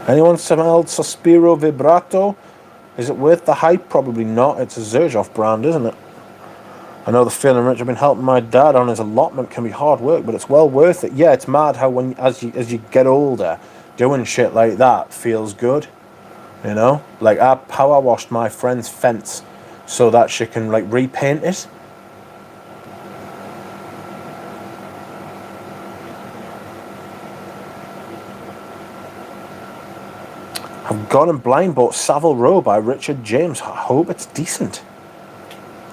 Anyone smelled Sospiro Vibrato? Is it worth the hype? Probably not. It's a Xerjoff brand, isn't it? I know the feeling, Rich. I've been helping my dad on his allotment. Can be hard work, but it's well worth it. Yeah, it's mad how as you get older, doing shit like that feels good. You know, like I power washed my friend's fence so that she can like repaint it. I've gone and blind bought Savile Row by Richard James. I hope it's decent.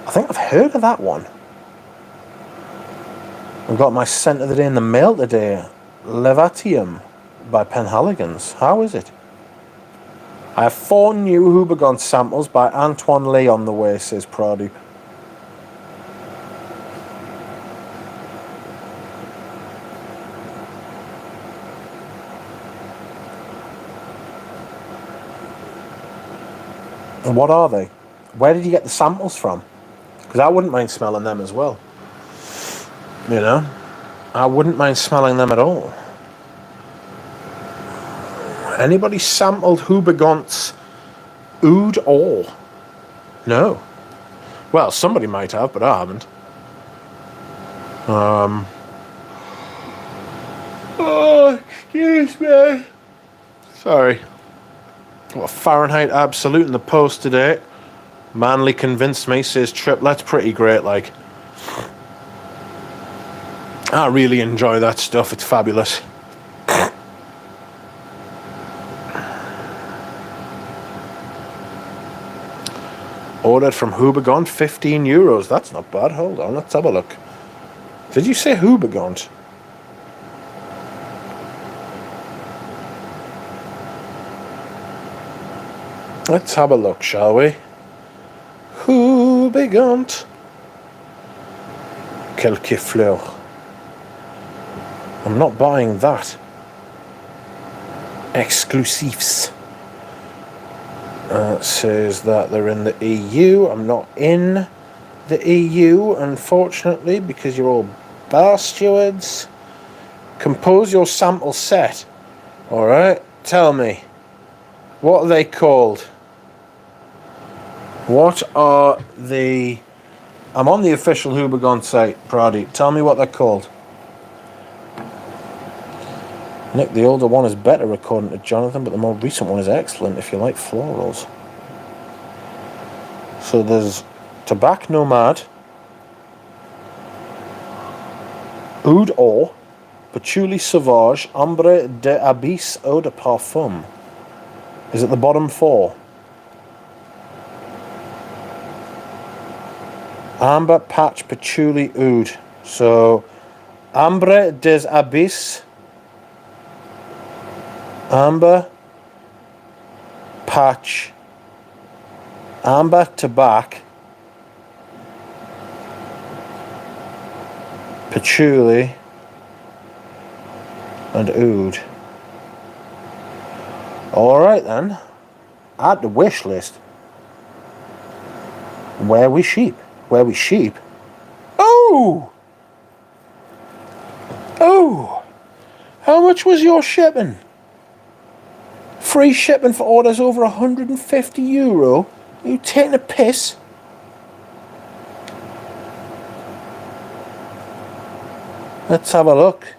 I think I've heard of that one. I've got my scent of the day in the mail today. Levatium by Penhaligon's. How is it? I have 4 new Hubergon samples by Antoine Lee on the way, says Pradeep. And what are they? Where did you get the samples from? Because I wouldn't mind smelling them as well. You know? I wouldn't mind smelling them at all. Anybody sampled Hubergont's Oud All? No. Well, somebody might have, but I haven't. Oh, excuse me. Sorry. Got a Fahrenheit Absolute in the post today. Manly convinced me, says Trip. That's pretty great, like. I really enjoy that stuff. It's fabulous. Ordered from Hubergont, €15. That's not bad. Hold on, let's have a look. Did you say Hubergont? Let's have a look, shall we? Hubergont. Quelques fleurs. I'm not buying that. Exclusifs. Says that they're in the EU. I'm not in the EU, unfortunately, because you're all bar stewards. Compose your sample set. Alright, tell me. What are they called? What are the... I'm on the official Hubergon site, Pradeep. Tell me what they're called. Nick, the older one is better according to Jonathan, but the more recent one is excellent if you like florals. So there's Tabac Nomad, Oud Or, Patchouli Sauvage, Ambre de Abyss Eau de Parfum. Is it the bottom 4? Amber, Patch, Patchouli, Oud. So, Ambre des Abyss, Amber, Patch, Amber, Tabac, Patchouli, and Oud. Alright then. Add to wish list. Where we sheep? Where we sheep? Oh! Oh! How much was your shipping? Free shipping for orders over €150? Are you taking a piss? Let's have a look.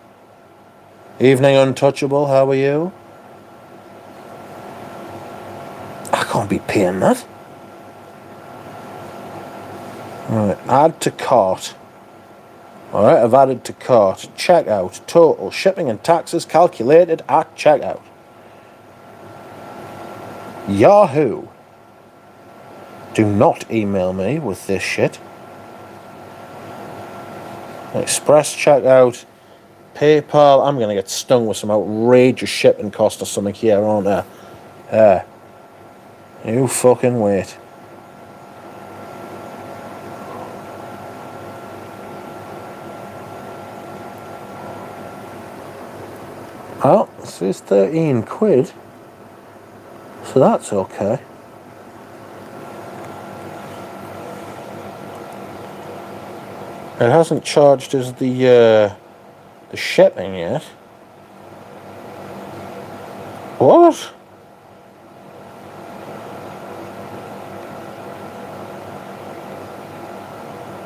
Evening Untouchable, how are you? I can't be paying that. Right, add to cart. Alright, I've added to cart. Checkout. Total shipping and taxes calculated at checkout. Yahoo! Do not email me with this shit. Express checkout. PayPal. I'm going to get stung with some outrageous shipping cost or something here, aren't I? You fucking wait. Oh, this is 13 quid. So that's okay. It hasn't charged us the shipping yet. What?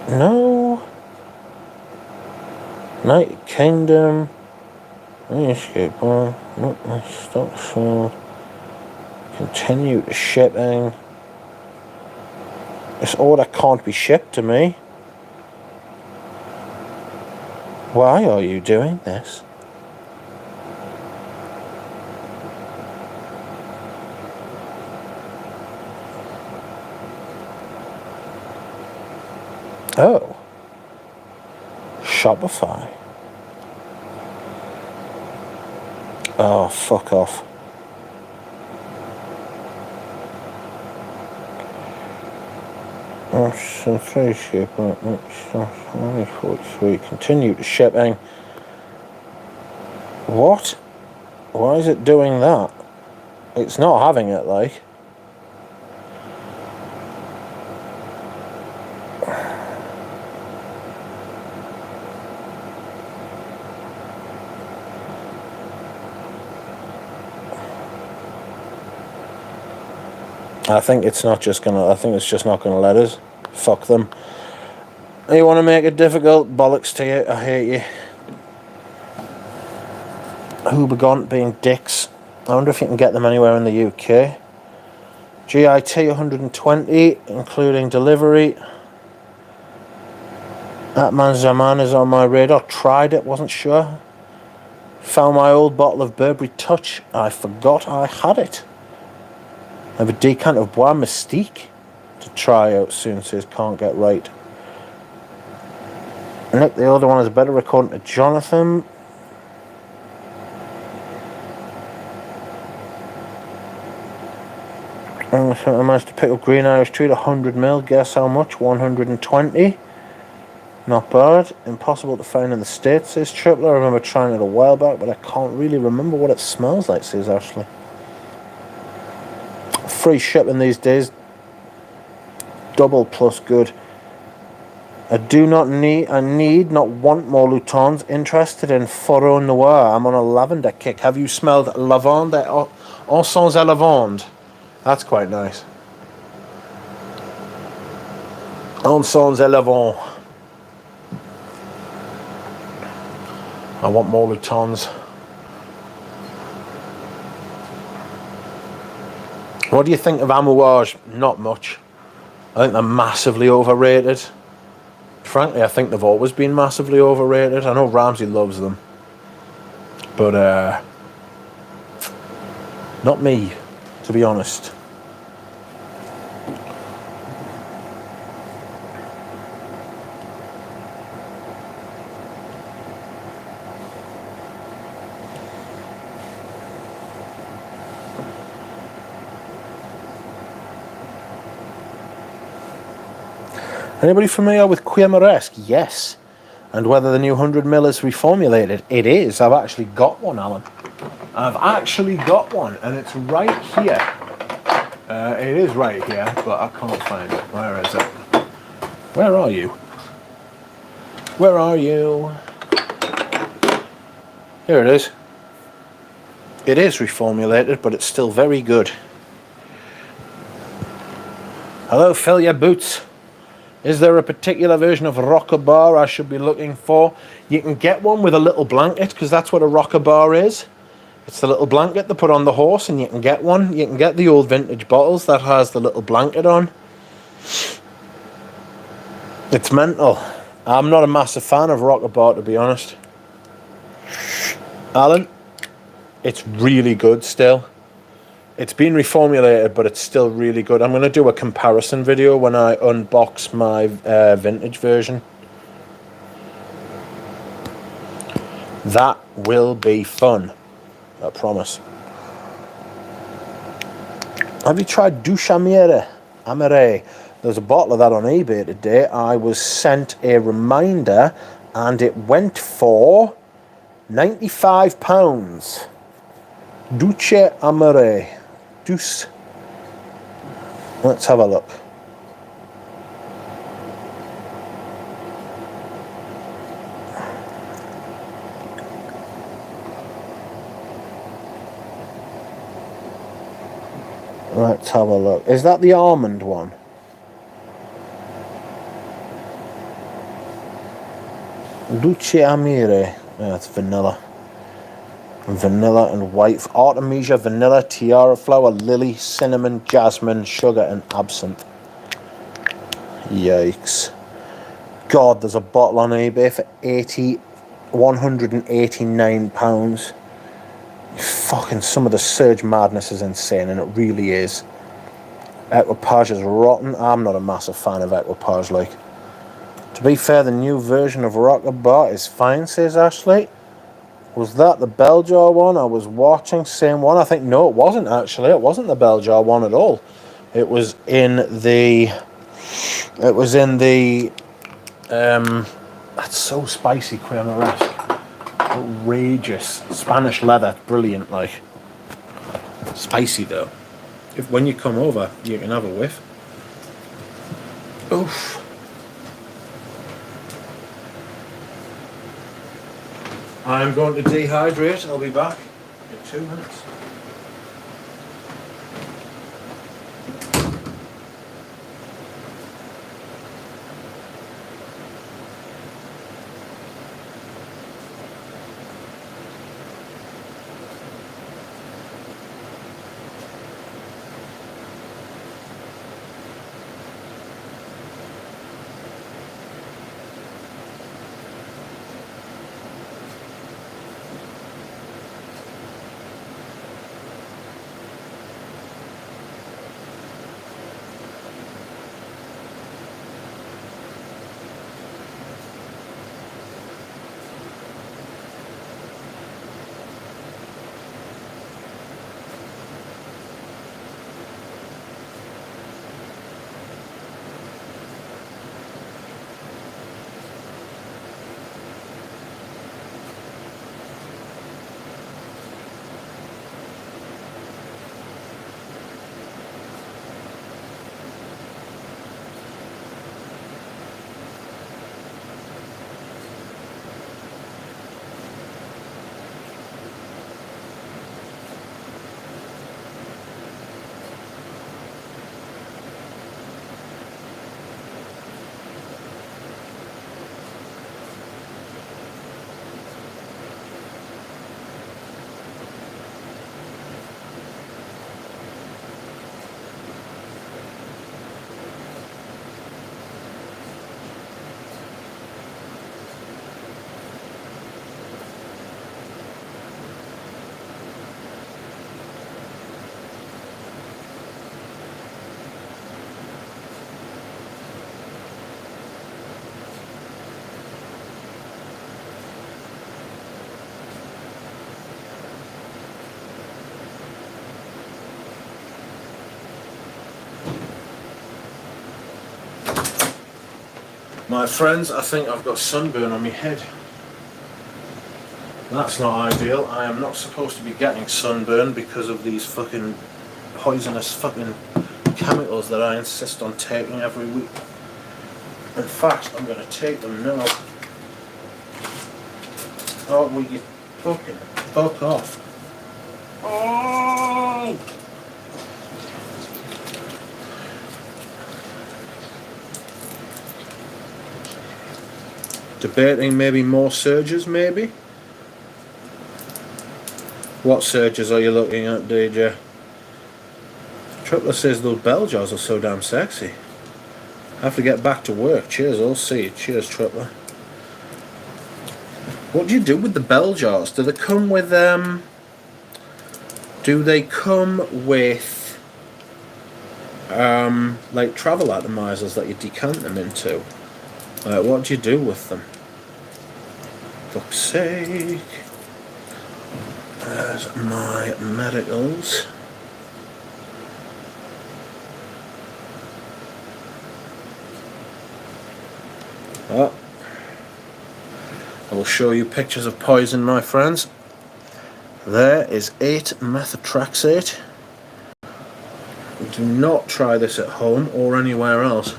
No. United Kingdom. Escape on. Stock sold. Continue the shipping. This order can't be shipped to me. Why are you doing this? Oh. Shopify. Oh, fuck off. Continue the shipping. What? Why is it doing that? It's not having it, like. I think it's just not gonna let us. Fuck them. You want to make it difficult? Bollocks to you. I hate you. Hubagont being dicks. I wonder if you can get them anywhere in the UK. GIT 120, including delivery. That man Zaman is on my radar. Tried it, wasn't sure. Found my old bottle of Burberry Touch. I forgot I had it. I have a decant of Bois Mystique to try out soon, says can't get right. Nick, the other one is better, according to Jonathan. I managed to pick up Green Irish Treat, 100ml. Guess how much? 120. Not bad. Impossible to find in the States, says Triple. I remember trying it a while back, but I can't really remember what it smells like, says Ashley. Free shipping these days. Double plus good. I need, not want more Lutons. Interested in Furrow Noir. I'm on a lavender kick. Have you smelled lavande? Encens à lavande. That's quite nice. Encens à lavande. I want more Lutons. What do you think of Amouage? Not much. I think they're massively overrated. Frankly, I think they've always been massively overrated. I know Ramsey loves them. But, not me, to be honest. Anybody familiar with Queimoresque? Yes. And whether the new 100ml is reformulated? It is. I've actually got one, Alan. I've actually got one, and it's right here. It is right here, but I can't find it. Where is it? Where are you? Where are you? Here it is. It is reformulated, but it's still very good. Hello, fill your boots. Is there a particular version of rocker bar I should be looking for? You can get one with a little blanket, because that's what a rocker bar is. It's the little blanket they put on the horse, and you can get one. You can get the old vintage bottles that has the little blanket on. It's mental. I'm not a massive fan of rocker bar, to be honest. Alan, it's really good still. It's been reformulated, but it's still really good. I'm going to do a comparison video when I unbox my vintage version. That will be fun. I promise. Have you tried douche amire? There's a bottle of that on eBay today. I was sent a reminder and it went for £95. Douche amire. Douce. Let's have a look. Let's have a look. Is that the almond one? Douce amire. Yeah, it's vanilla. Vanilla and white. Artemisia, vanilla, tiara flower, lily, cinnamon, jasmine, sugar, and absinthe. Yikes. God, there's a bottle on eBay for £189. Fucking, some of the surge madness is insane, and it really is. Equipage is rotten. I'm not a massive fan of Equipage, like. To be fair, the new version of Rocker Bar is fine, says Ashley. Was that the bell jar one I was watching? Same one? I think, no, it wasn't actually. It wasn't the bell jar one at all. It was in the... that's so spicy, crema-esque. Outrageous. Spanish leather. Brilliant, like. Spicy, though. When you come over, you can have a whiff. Oof. I'm going to dehydrate. I'll be back in 2 minutes. My friends, I think I've got sunburn on my head. That's not ideal. I am not supposed to be getting sunburn because of these fucking poisonous fucking chemicals that I insist on taking every week. In fact, I'm going to take them now. Oh, will you fucking fuck off? Oh! Debating maybe more surges, maybe? What surges are you looking at, DJ? Tripler says those bell jars are so damn sexy. I have to get back to work. Cheers, all see. Cheers, Tripler. What do you do with the bell jars? Do they come with like travel atomizers that you decant them into? What do you do with them? fuck's sake. There's my medicals. Oh. I will show you pictures of poison, my friends. There is 8-methotrexate. Do not try this at home or anywhere else.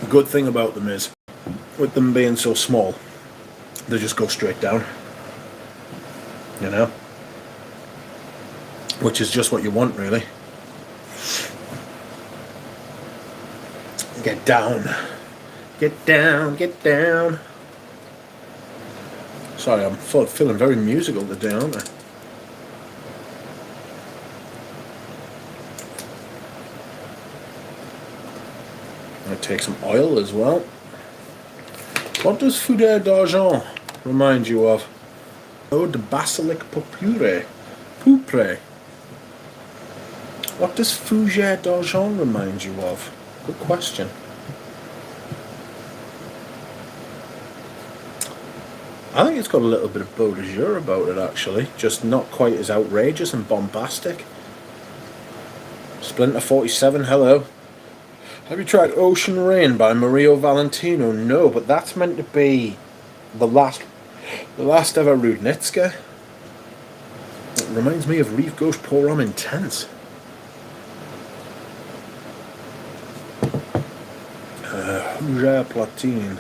The good thing about them is, with them being so small, they just go straight down. You know? Which is just what you want, really. Get down. Get down, get down. Sorry, I'm feeling very musical today, aren't I? I take some oil as well. What does Foudre d'Argent remind you of? Oh, the basilic pourpre. Pourpre. What does Fougere d'Argent remind you of? Good question. I think it's got a little bit of Beau de Jour about it, actually. Just not quite as outrageous and bombastic. Splinter 47, hello. Have you tried Ocean Rain by Mario Valentino? No, but that's meant to be the last ever Rudnitska. It reminds me of Rive Gauche Pour Homme Intense. Fougere Platine.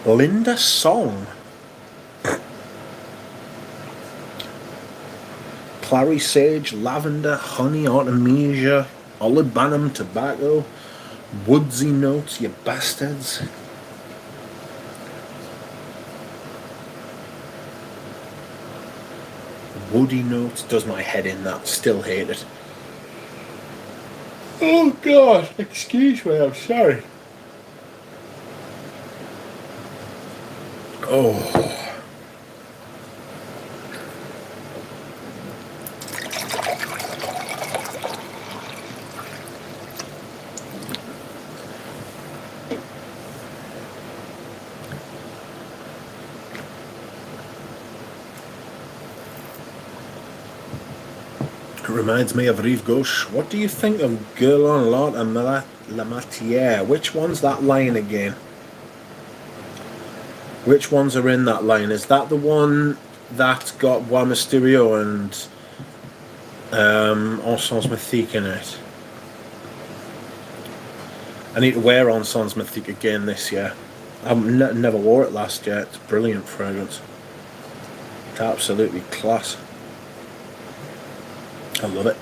Linda Song. Clary Sage, Lavender, Honey, Artemisia, Olibanum, Tobacco, Woodsy Notes, you bastards. Woody Notes, does my head in that, still hate it. Oh God, excuse me, I'm sorry. Oh. It reminds me of Rive Gauche. What do you think of Guerlain, Lot and La Matière? Which one's that line again? Which ones are in that line? Is that the one that's got Bois Mysterio and Encens Mythique in it? I need to wear Encens Mythique again this year. I never wore it last year. It's a brilliant fragrance. It's absolutely class. I love it.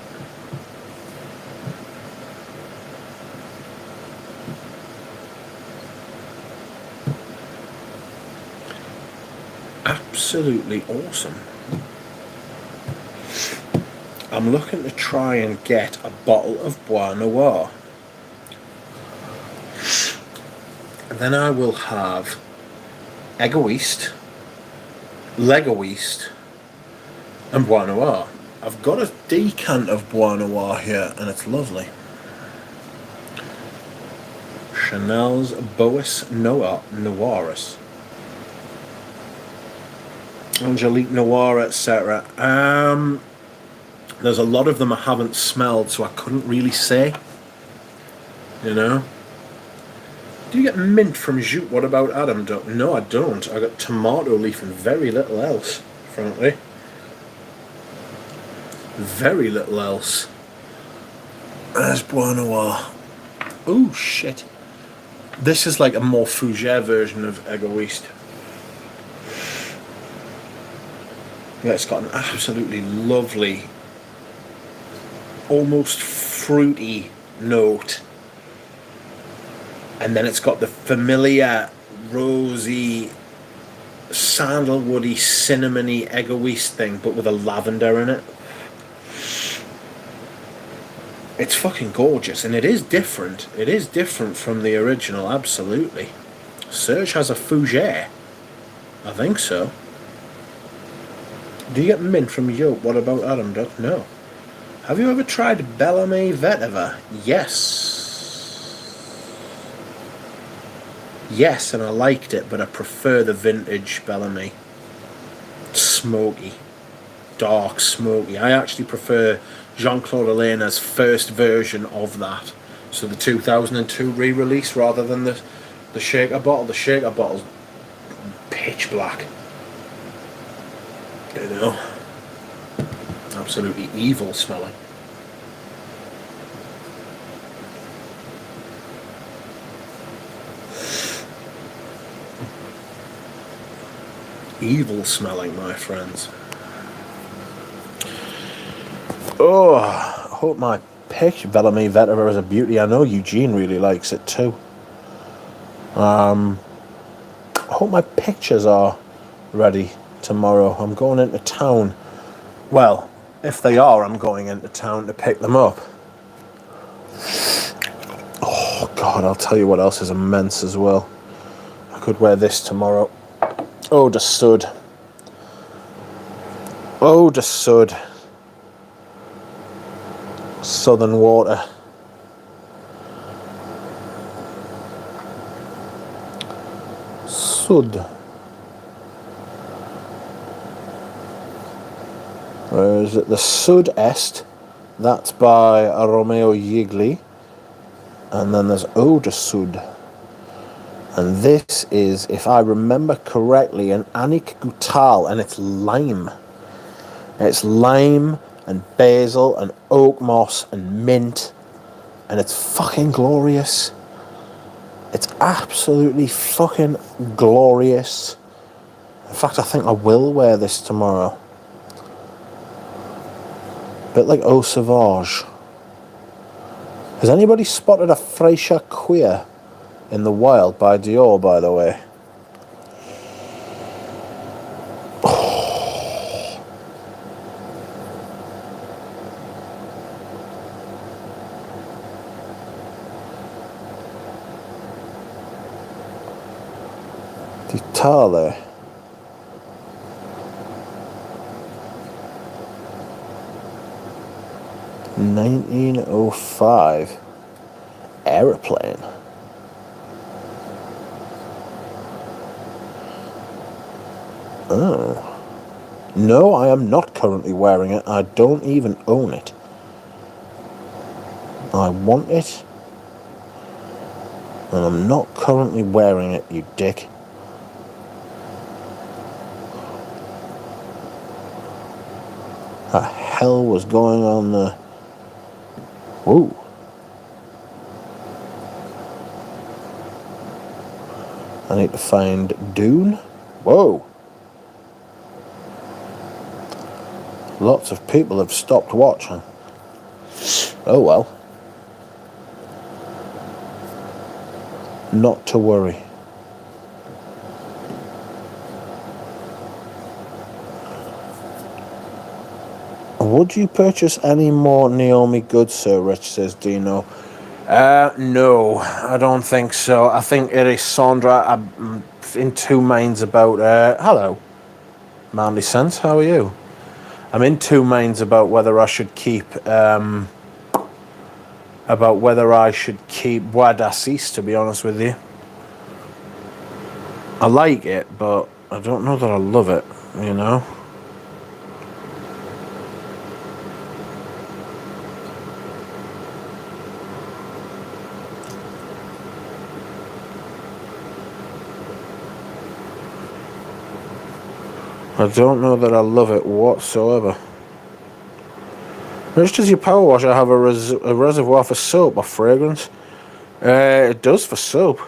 Absolutely awesome. I'm looking to try and get a bottle of Bois Noir. And then I will have Egoist, L'Egoist, and Bois Noir. I've got a decant of Bois Noir here, and it's lovely. Chanel's Bois Noiris. Angelique Noir, etc. There's a lot of them I haven't smelled, so I couldn't really say. You know? Do you get mint from Jute? What about Adam? No, I don't. I got tomato leaf and very little else, frankly. Very little else. There's Bois Noir. Oh shit. This is like a more fougere version of Egoist. Yeah, it's got an absolutely lovely, almost fruity note. And then it's got the familiar, rosy, sandalwoody, cinnamony, Egoist thing, but with a lavender in it. It's fucking gorgeous, and it is different. It is different from the original, absolutely. Serge has a fougere. I think so. Do you get mint from Yoke? What about Adam Duck? No. Have you ever tried Bellamy Vetiver? Yes. Yes, and I liked it, but I prefer the vintage Bellamy. Smoky. Dark, smoky. I actually prefer Jean-Claude Elena's first version of that. So the 2002 re-release rather than the shaker bottle. The shaker bottle's pitch black. You know? Absolutely evil smelling. Evil smelling, my friends. Oh, I hope my picture, Bellamy Vetiver, is a beauty. I know Eugene really likes it too. I hope my pictures are ready tomorrow. I'm going into town. Well, if they are, I'm going into town to pick them up. Oh, God, I'll tell you what else is immense as well. I could wear this tomorrow. Oh, the sud. Oh, the sud. Southern Water. Sud. Where is it? The Sud Est. That's by Romeo Yigli. And then there's Eau de Sud. And this is, if I remember correctly, an Anik Goutal, and it's lime. It's lime and basil and oak moss and mint, and it's fucking glorious. It's absolutely fucking glorious. In fact, I think I will wear this tomorrow. A bit like Eau Sauvage. Has anybody spotted a Freisa Queer in the wild by Dior, by the way? D'Italia. $1905 aeroplane. Oh. No, I am not currently wearing it. I don't even own it. I want it. And I'm not currently wearing it, you dick. The hell was going on there? Whoa. I need to find Dune. Whoa. Lots of people have stopped watching. Oh well. Not to worry. Would you purchase any more Naomi goods, Sir Rich, says Dino. No, I don't think so. I think it is Sandra. I'm in two minds about... hello, Manly Sense, how are you? I'm in two minds about whether I should keep... Bois d'Assis, to be honest with you. I like it, but I don't know that I love it, you know? I don't know that I love it whatsoever. Just does your power washer have a reservoir for soap or fragrance? It does for soap.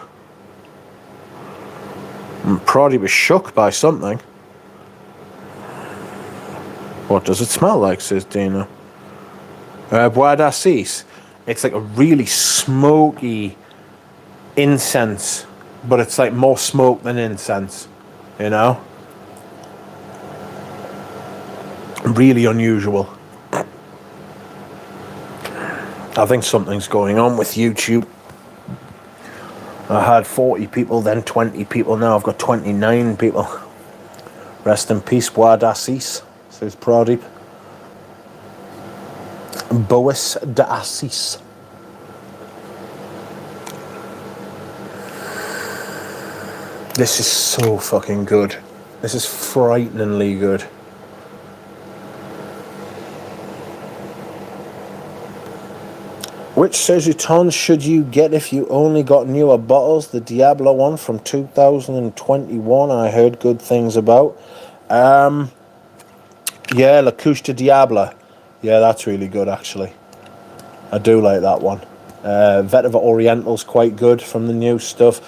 I'm probably be shook by something. What does it smell like, says Dina. Bois d'Assis. It's like a really smoky incense, but it's like more smoke than incense, you know? Really unusual. I think something's going on with YouTube. I had 40 people, then 20 people. Now I've got 29 people. Rest in peace, Bois d'Assis, says Pradeep. Bois d'Assis. This is so fucking good. This is frighteningly good. Which Sergiton should you get if you only got newer bottles? The Diablo one from 2021 I heard good things about. Yeah, La Couche de Diablo. Yeah, that's really good actually. I do like that one. Vetiver Oriental's quite good from the new stuff.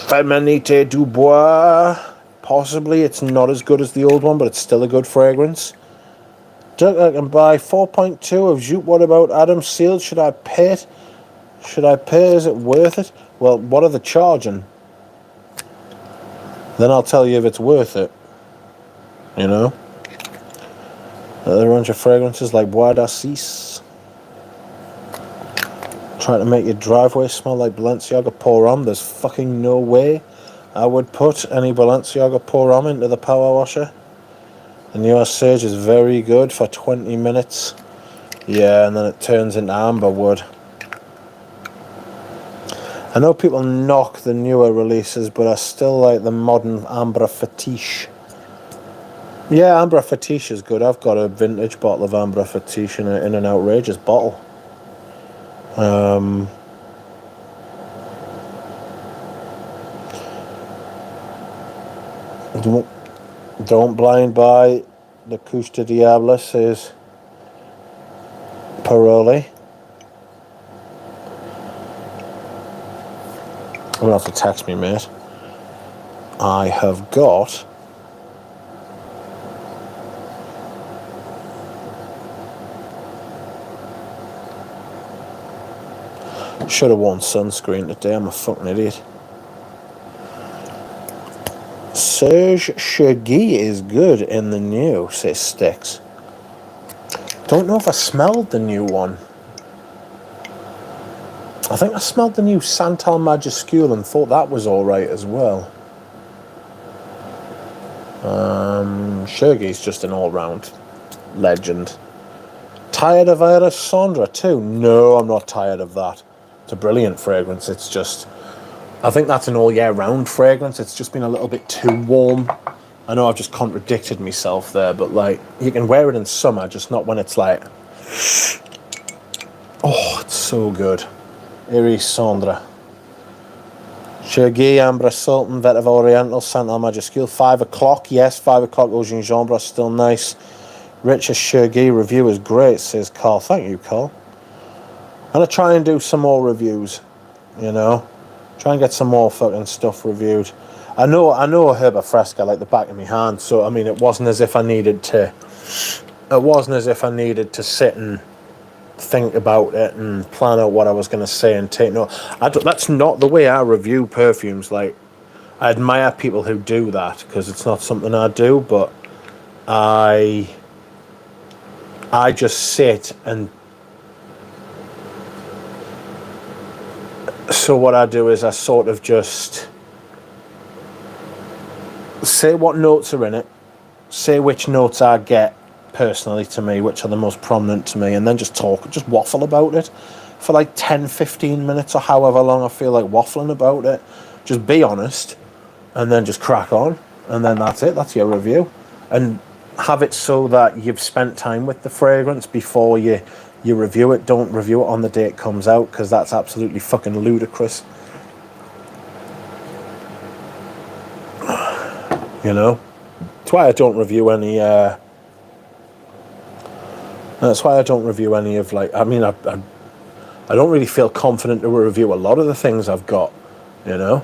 Feminité du Bois. Possibly it's not as good as the old one, but it's still a good fragrance. I can buy 4.2 of Joop. What about Adam Sealed? Should I pay it? Should I pay? Is it worth it? Well, what are they charging? Then I'll tell you if it's worth it. You know? A range of fragrances like Bois d'Assis. Trying to make your driveway smell like Balenciaga Pour Homme. There's fucking no way I would put any Balenciaga Pour Homme into the power washer. The newer Sage is very good for 20 minutes. Yeah, and then it turns into amber wood. I know people knock the newer releases, but I still like the modern Ambre Fetiche. Yeah, Ambre Fetiche is good. I've got a vintage bottle of Ambre Fetiche in an outrageous bottle. Don't blind buy the Couche de Diable, says Paroli. I'm going to have to text me, mate. I have got... Should have worn sunscreen today. I'm a fucking idiot. Serge Chagui is good in the new, says Sticks. Don't know if I smelled the new one. I think I smelled the new Santal Majuscule and thought that was alright as well. Chagui's just an all-round legend. Tired of Iris Sondra too? No, I'm not tired of that. It's a brilliant fragrance. It's just... I think that's an all-year-round fragrance. It's just been a little bit too warm. I know I've just contradicted myself there, but, like, you can wear it in summer, just not when it's, like... Oh, it's so good. Iris Sondra. Chagui, Ambre Sultan, Vetiver Oriental, Santal Majuscule. 5 o'clock, yes, 5 o'clock Eau Gingembre, still nice. Richard Chagui review is great, says Carl. Thank you, Carl. I'm going to try and do some more reviews, you know. Try and get some more fucking stuff reviewed. I know Herba Fresca like the back of my hand, so I mean it wasn't as if I needed to sit and think about it and plan out what I was going to say and take note. That's not the way I review perfumes. Like, I admire people who do that because it's not something I do, but I just sit and... So what I do is I sort of just say what notes are in it, say which notes I get personally to me, which are the most prominent to me, and then just waffle about it for like 10-15 minutes or however long I feel like waffling about it. Just be honest and then just crack on, and then that's it. That's your review. And have it so that you've spent time with the fragrance before you review it. Don't review it on the day it comes out, because that's absolutely fucking ludicrous. You know? That's why I don't review any, that's why I don't review any of, like, I mean, I don't really feel confident to review a lot of the things I've got, you know?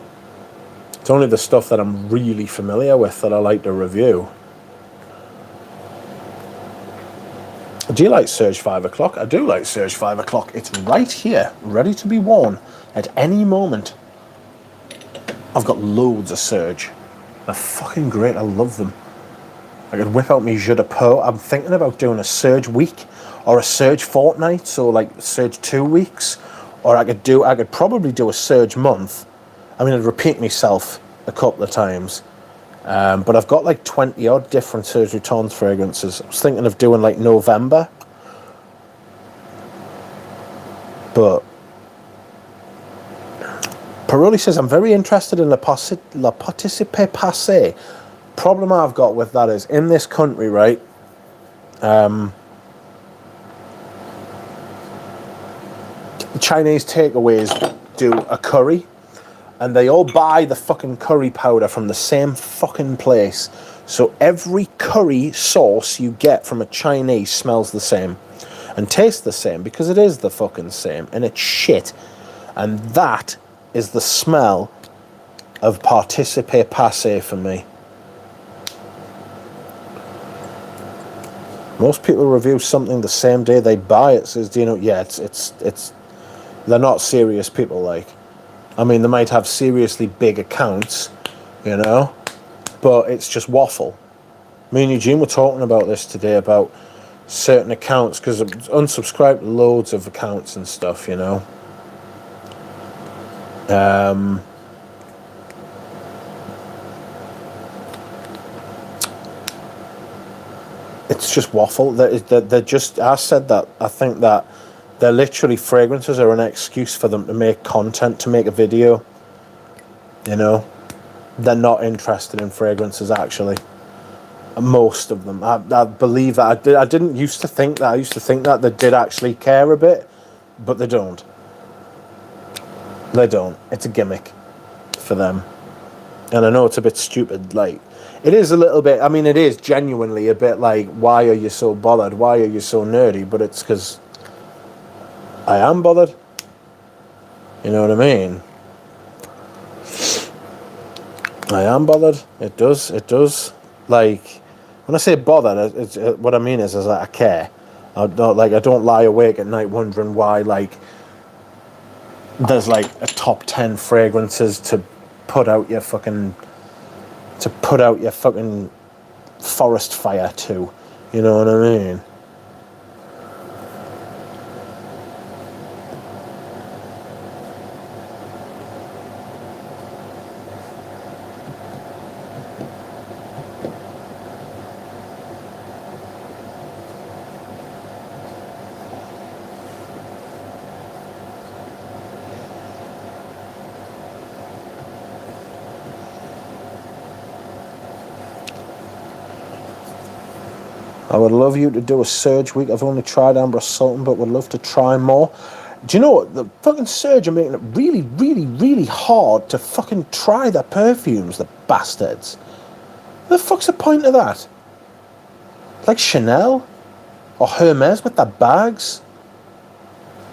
It's only the stuff that I'm really familiar with that I like to review. Do you like Surge 5 o'clock? I do like Surge 5 o'clock. It's right here, ready to be worn at any moment. I've got loads of Surge. They're fucking great. I love them. I could whip out my jeu de peau. I'm thinking about doing a surge week or a surge fortnight, so like surge 2 weeks, or I could probably do a surge month. I mean, I'd repeat myself a couple of times, but I've got like 20 odd different Surge Returns fragrances. I was thinking of doing like November, but Paroli says, I'm very interested in La Participe Passé. Problem I've got with that is, in this country, right, Chinese takeaways do a curry, and they all buy the fucking curry powder from the same fucking place. So every curry sauce you get from a Chinese smells the same and tastes the same, because it is the fucking same, and it's shit. And that is the smell of Participe Passé for me. Most people review something the same day they buy it. Says, do you know? Yeah, it's. They're not serious people. Like, I mean, they might have seriously big accounts, you know, but it's just waffle. Me and Eugene were talking about this today, about certain accounts, because I've unsubscribed loads of accounts and stuff, you know. It's just waffle. They're just, I said that, I think that they're literally, fragrances are an excuse for them to make content, to make a video, you know. They're not interested in fragrances, actually. Most of them. I believe that. I didn't used to think that. I used to think that they did actually care a bit, but they don't. They don't. It's a gimmick for them. And I know it's a bit stupid, like, it is a little bit, I mean, it is genuinely a bit like, why are you so bothered? Why are you so nerdy? But it's because I am bothered. You know what I mean? I am bothered. It does. Like, when I say bothered, what I mean is that I care. I don't lie awake at night wondering why, like, there's like a top 10 fragrances to put out your fucking forest fire to. You know what I mean? I would love you to do a Surge week. I've only tried Amber Sultan, but would love to try more. Do you know what? The fucking Surge are making it really, really, really hard to fucking try their perfumes, the bastards. What the fuck's the point of that? Like Chanel? Or Hermes with their bags?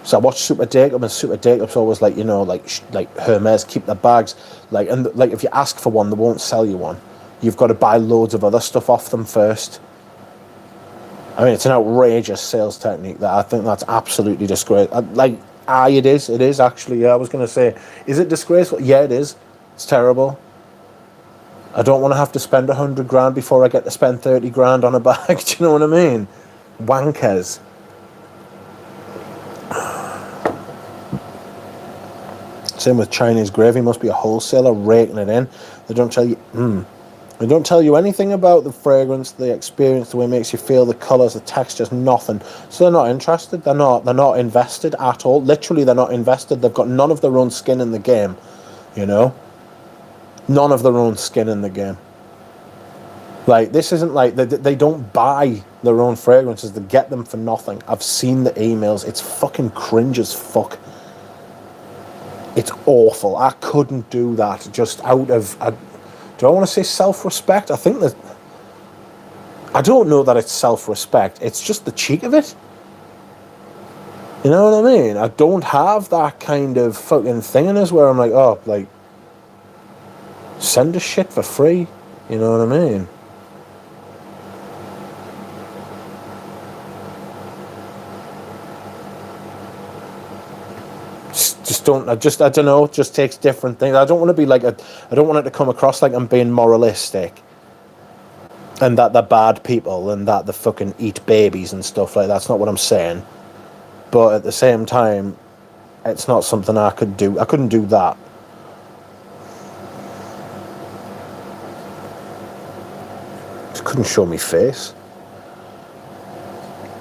So I watch Super Jacob, and Super Jacob's always like, you know, like Hermes keep their bags. Like, and like, if you ask for one, they won't sell you one. You've got to buy loads of other stuff off them first. I mean, it's an outrageous sales technique that I think that's absolutely disgraceful. It is actually. Yeah, I was going to say, is it disgraceful? Yeah, it is. It's terrible. I don't want to have to spend 100 grand before I get to spend 30 grand on a bag. Do you know what I mean? Wankers. Same with Chinese gravy. Must be a wholesaler raking it in. They don't tell you. They don't tell you anything about the fragrance, the experience, the way it makes you feel, the colours, the textures, nothing. So they're not interested. They're not invested at all. Literally, they're not invested. They've got none of their own skin in the game, you know? None of their own skin in the game. Like, this isn't like, they don't buy their own fragrances. They get them for nothing. I've seen the emails. It's fucking cringe as fuck. It's awful. I couldn't do that just out of... Do I want to say self-respect? I think that... I don't know that it's self-respect. It's just the cheek of it. You know what I mean? I don't have that kind of fucking thing in us where I'm like, oh, like, send us shit for free. You know what I mean? I don't know, it just takes different things. I don't want to be like I don't want it to come across like I'm being moralistic. and that they're bad people and that they fucking eat babies and stuff like that. That's not what I'm saying. But at the same time, it's not something I could do. I couldn't do that. Just couldn't show me face.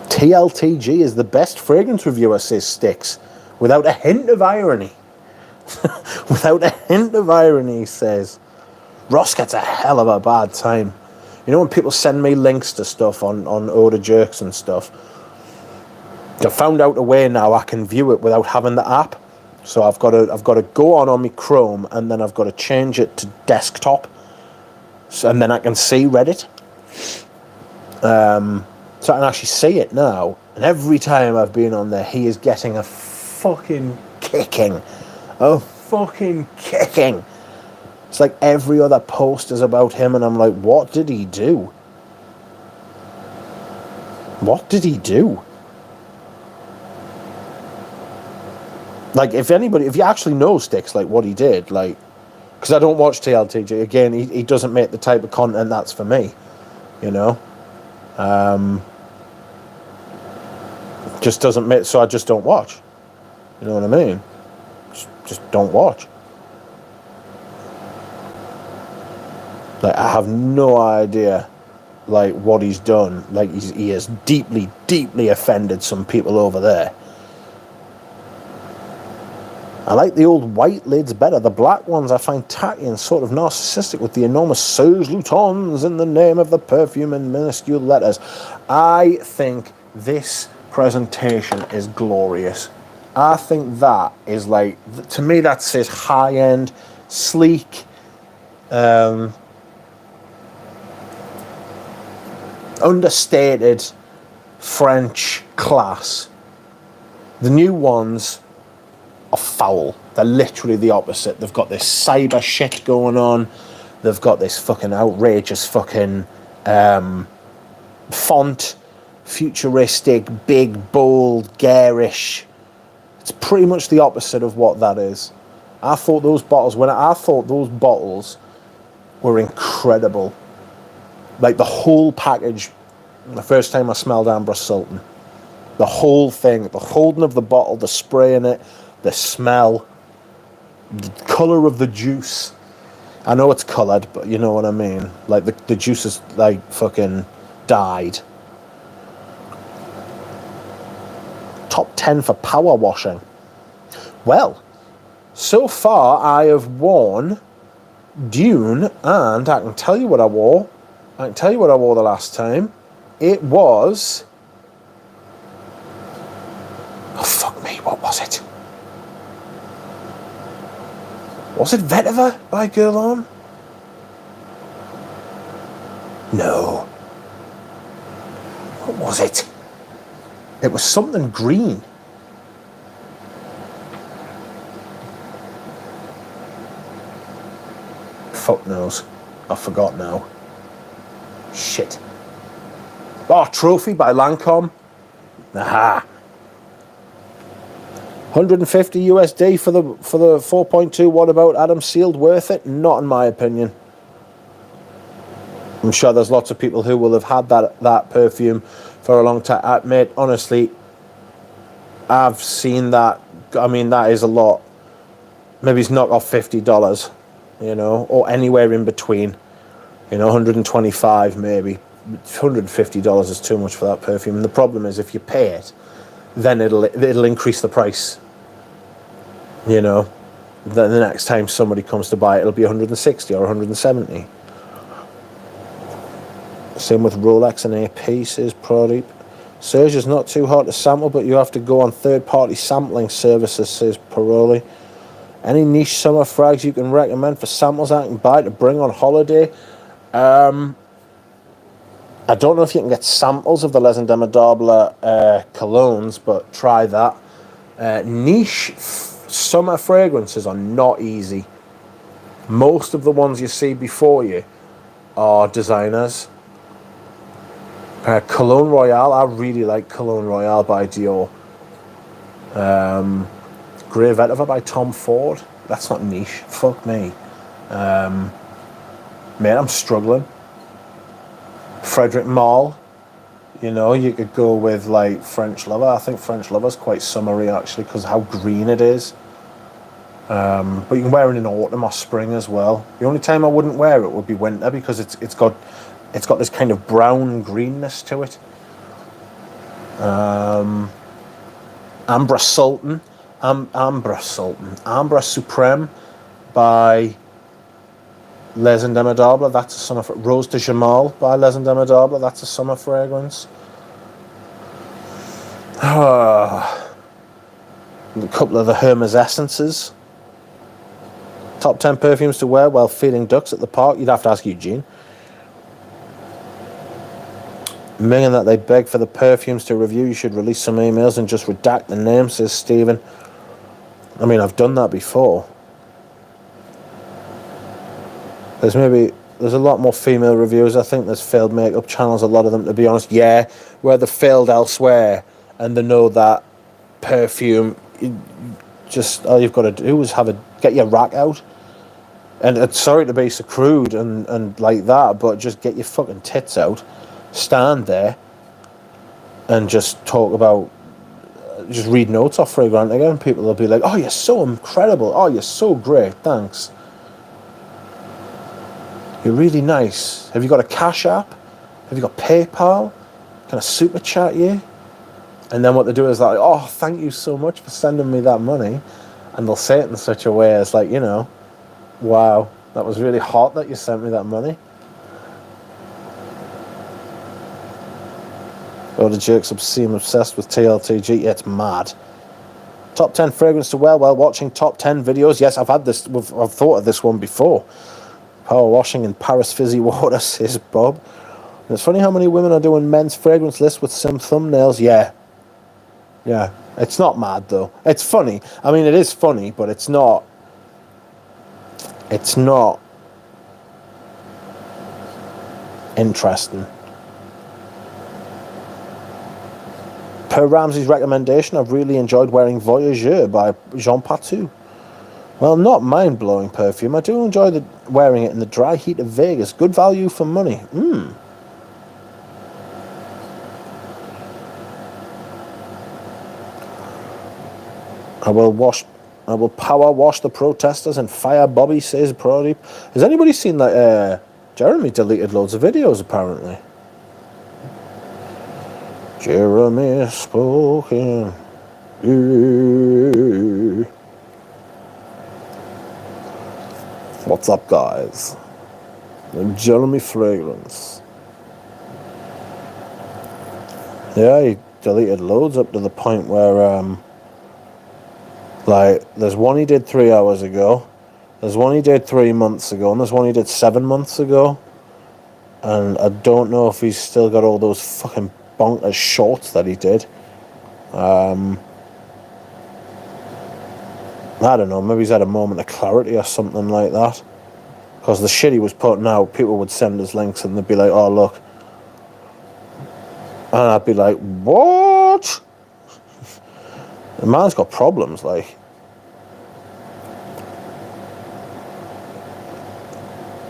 TLTG is the best fragrance reviewer, says Sticks, without a hint of irony. Without a hint of irony, he says. Ross gets a hell of a bad time. You know when people send me links to stuff on Order Jerks and stuff? I found out a way now I can view it without having the app. So I've got to go on my Chrome, and then I've got to change it to desktop, and then I can see Reddit. So I can actually see it now. And every time I've been on there, he is getting a fucking kicking. A fucking kicking. It's like every other post is about him, and I'm like, what did he do? What did he do? Like, if you actually know, Sticks, like, what he did, like, because I don't watch TLTG, again, he doesn't make the type of content that's for me, you know? Just doesn't make, so I just don't watch. You know what I mean? Just don't watch. Like, I have no idea, like, what he's done. Like, he has deeply, deeply offended some people over there. I like the old white lids better. The black ones I find tacky and sort of narcissistic with the enormous Serge Lutons in the name of the perfume in minuscule letters. I think this presentation is glorious. I think that is like, to me that says high-end, sleek, understated French class. The new ones are foul. They're literally the opposite. They've got this cyber shit going on. They've got this fucking outrageous fucking font, futuristic, big, bold, garish. It's pretty much the opposite of what that is. I thought those bottles were incredible. Like the whole package, the first time I smelled Amber Sultan, the whole thing, the holding of the bottle, the spray in it, the smell, the colour of the juice. I know it's coloured, but you know what I mean. Like the juice is like fucking dyed. Top 10 for power washing. Well, so far I have worn Dune, and I can tell you what I wore. I can tell you what I wore the last time. It was... oh, fuck me, what was it? Was it Vetiver by Guerlain? No. What was it? It was something green. Fuck knows. I forgot now. Shit. Oh, Trophy by Lancome. Aha. 150 USD for the 4.2. What about Adam Sealed? Worth it? Not in my opinion. I'm sure there's lots of people who will have had that perfume for a long time. Mate, honestly, I've seen that. I mean, that is a lot. Maybe it's knock off $50, you know, or anywhere in between. You know, 125 maybe. $150 is too much for that perfume. And the problem is, if you pay it, then it'll increase the price. You know, then the next time somebody comes to buy it, it'll be 160 or 170. Same with Rolex and AP, says Pradeep. Serge is not too hard to sample, but you have to go on third-party sampling services, says Paroli. Any niche summer frags you can recommend for samples I can buy to bring on holiday? I don't know if you can get samples of the Les Indomptables colognes, but try that. Niche summer fragrances are not easy. Most of the ones you see before you are designers. Cologne Royale, I really like Cologne Royale by Dior. Grey Vetiver by Tom Ford. That's not niche. Fuck me. Mate, I'm struggling. Frederick Malle. You know, you could go with like French Lover. I think French Lover's quite summery actually because how green it is. But you can wear it in autumn or spring as well. The only time I wouldn't wear it would be winter because it's got this kind of brown greenness to it. Ambra Sultan, Ambra Supreme by Les Indomptables. That's a summer. Rose de Jamal by Les Indomptables. That's a summer fragrance. A couple of the Hermes essences. Top 10 perfumes to wear while feeding ducks at the park. You'd have to ask Eugene. Meaning that they beg for the perfumes to review. You should release some emails and just redact the name, says Stephen. I mean, I've done that before. There's a lot more female reviews. I think there's failed makeup channels, a lot of them, to be honest. Yeah, where they've failed elsewhere and they know that perfume, just all you've got to do is get your rack out. And it's sorry to be so crude and like that, but just get your fucking tits out, stand there, and just talk about, just read notes off Fragrant again. People will be like, oh, you're so incredible. Oh, you're so great. Thanks. You're really nice. Have you got a Cash App? Have you got PayPal? Can I super chat you? And then what they do is like, oh, thank you so much for sending me that money. And they'll say it in such a way as like, you know, wow, that was really hot that you sent me that money. Oh, the jerks seem obsessed with TLTG. Yeah, it's mad. Top 10 fragrance to wear while watching top 10 videos. Yes, I've thought of this one before. Power washing in Paris fizzy water, says Bob. And it's funny how many women are doing men's fragrance lists with some thumbnails. Yeah. It's not mad though. It's funny. I mean, it is funny, but it's not interesting. Per Ramsey's recommendation, I've really enjoyed wearing Voyageur by Jean Patou. Well, not mind-blowing perfume. I do enjoy wearing it in the dry heat of Vegas. Good value for money. I will power wash the protesters and fire Bobby, says Pradeep. Has anybody seen that? Jeremy deleted loads of videos, apparently. Jeremy spoken. What's up, guys? I'm Jeremy Fragrance. Yeah, he deleted loads up to the point where, like, there's one he did 3 hours ago, there's one he did 3 months ago, and there's one he did 7 months ago. And I don't know if he's still got all those fucking bonkers shorts that he did. I don't know, maybe he's had a moment of clarity or something like that. Because the shit he was putting out, people would send us links and they'd be like, oh, look. And I'd be like, what? The man's got problems, like.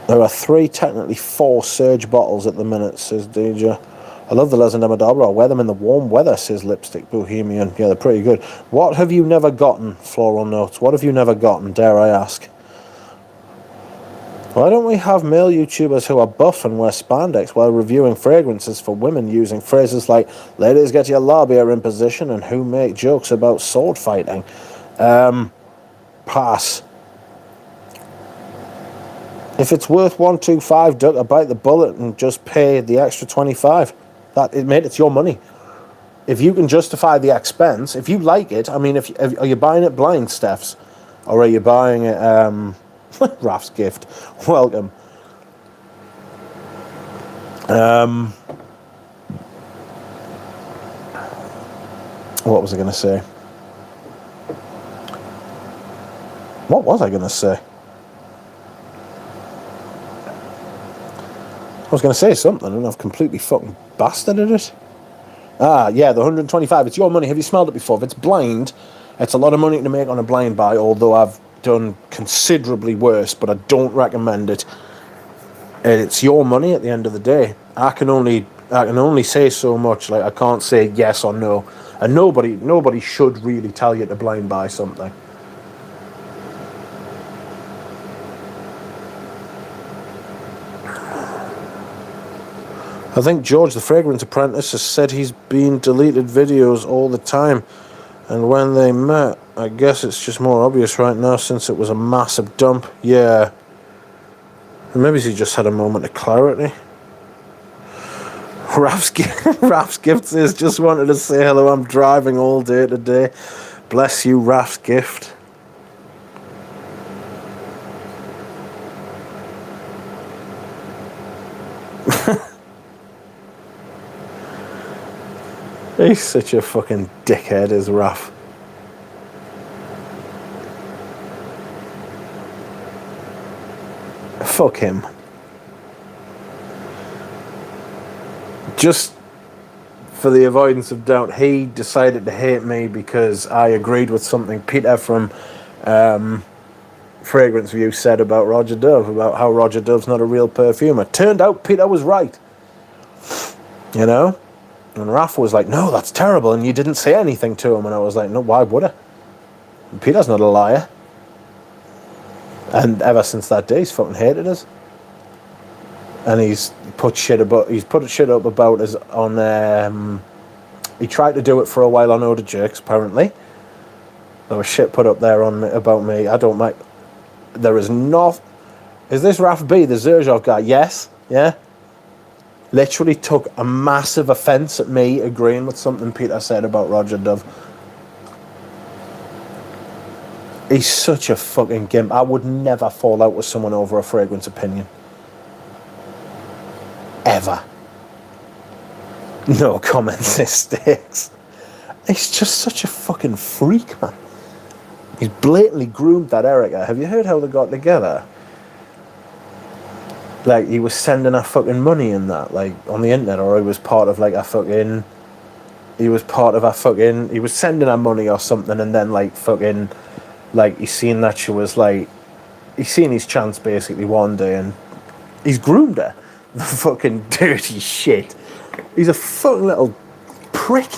There are 3, technically 4 Surge bottles at the minute, says DJ. I love the Les Indomptables. I wear them in the warm weather, says Lipstick Bohemian. Yeah, they're pretty good. What have you never gotten, Floral Notes? What have you never gotten, dare I ask? Why don't we have male YouTubers who are buff and wear spandex while reviewing fragrances for women using phrases like, ladies, get your labia in position, and who make jokes about sword fighting? Pass. If it's worth 125, duck, I bite the bullet and just pay the extra 25. Mate, it's your money. If you can justify the expense, if you like it, I mean, are you buying it blind, Steph's? Or are you buying it, Raf's gift? Welcome. What was I going to say? What was I going to say? I was going to say something and I've completely fucking bastarded it. Ah, yeah, the 125. It's your money. Have you smelled it before? If it's blind, it's a lot of money to make on a blind buy, although I've done considerably worse, but I don't recommend it. It's your money at the end of the day. I can only say so much. Like, I can't say yes or no, and nobody should really tell you to blind buy something. I think George, the Fragrance Apprentice, has said he's been deleted videos all the time, and when they met, I guess it's just more obvious right now since it was a massive dump. Yeah. Maybe he just had a moment of clarity. Raf's Gift says, just wanted to say hello, I'm driving all day today. Bless you, Raf's Gift. He's such a fucking dickhead, is Raf. Fuck him. Just for the avoidance of doubt, he decided to hate me because I agreed with something Peter from Fragrance View said about Roger Dove, about how Roger Dove's not a real perfumer. Turned out Peter was right. You know? And Raf was like, no, that's terrible, and you didn't say anything to him. And I was like, no, why would I? And Peter's not a liar. And ever since that day, he's fucking hated us. And he's put shit up about us on. He tried to do it for a while on Oda Jerks. Apparently, there was shit put up there on about me. I don't like. There is not. Is this Raf B, the Zerzhov guy? Yes. Yeah. Literally took a massive offence at me agreeing with something Peter said about Roger Dove. He's such a fucking gimp. I would never fall out with someone over a fragrance opinion. Ever. No comments, this sticks. He's just such a fucking freak, man. He's blatantly groomed that Erica. Have you heard how they got together? Like, he was sending her fucking money and that, like, on the internet, or he was part of, like, a fucking... He was sending her money or something, and then, like, fucking... Like, he's seen that she was, like... He's seen his chance, basically, one day, and he's groomed her. The fucking dirty shit. He's a fucking little prick.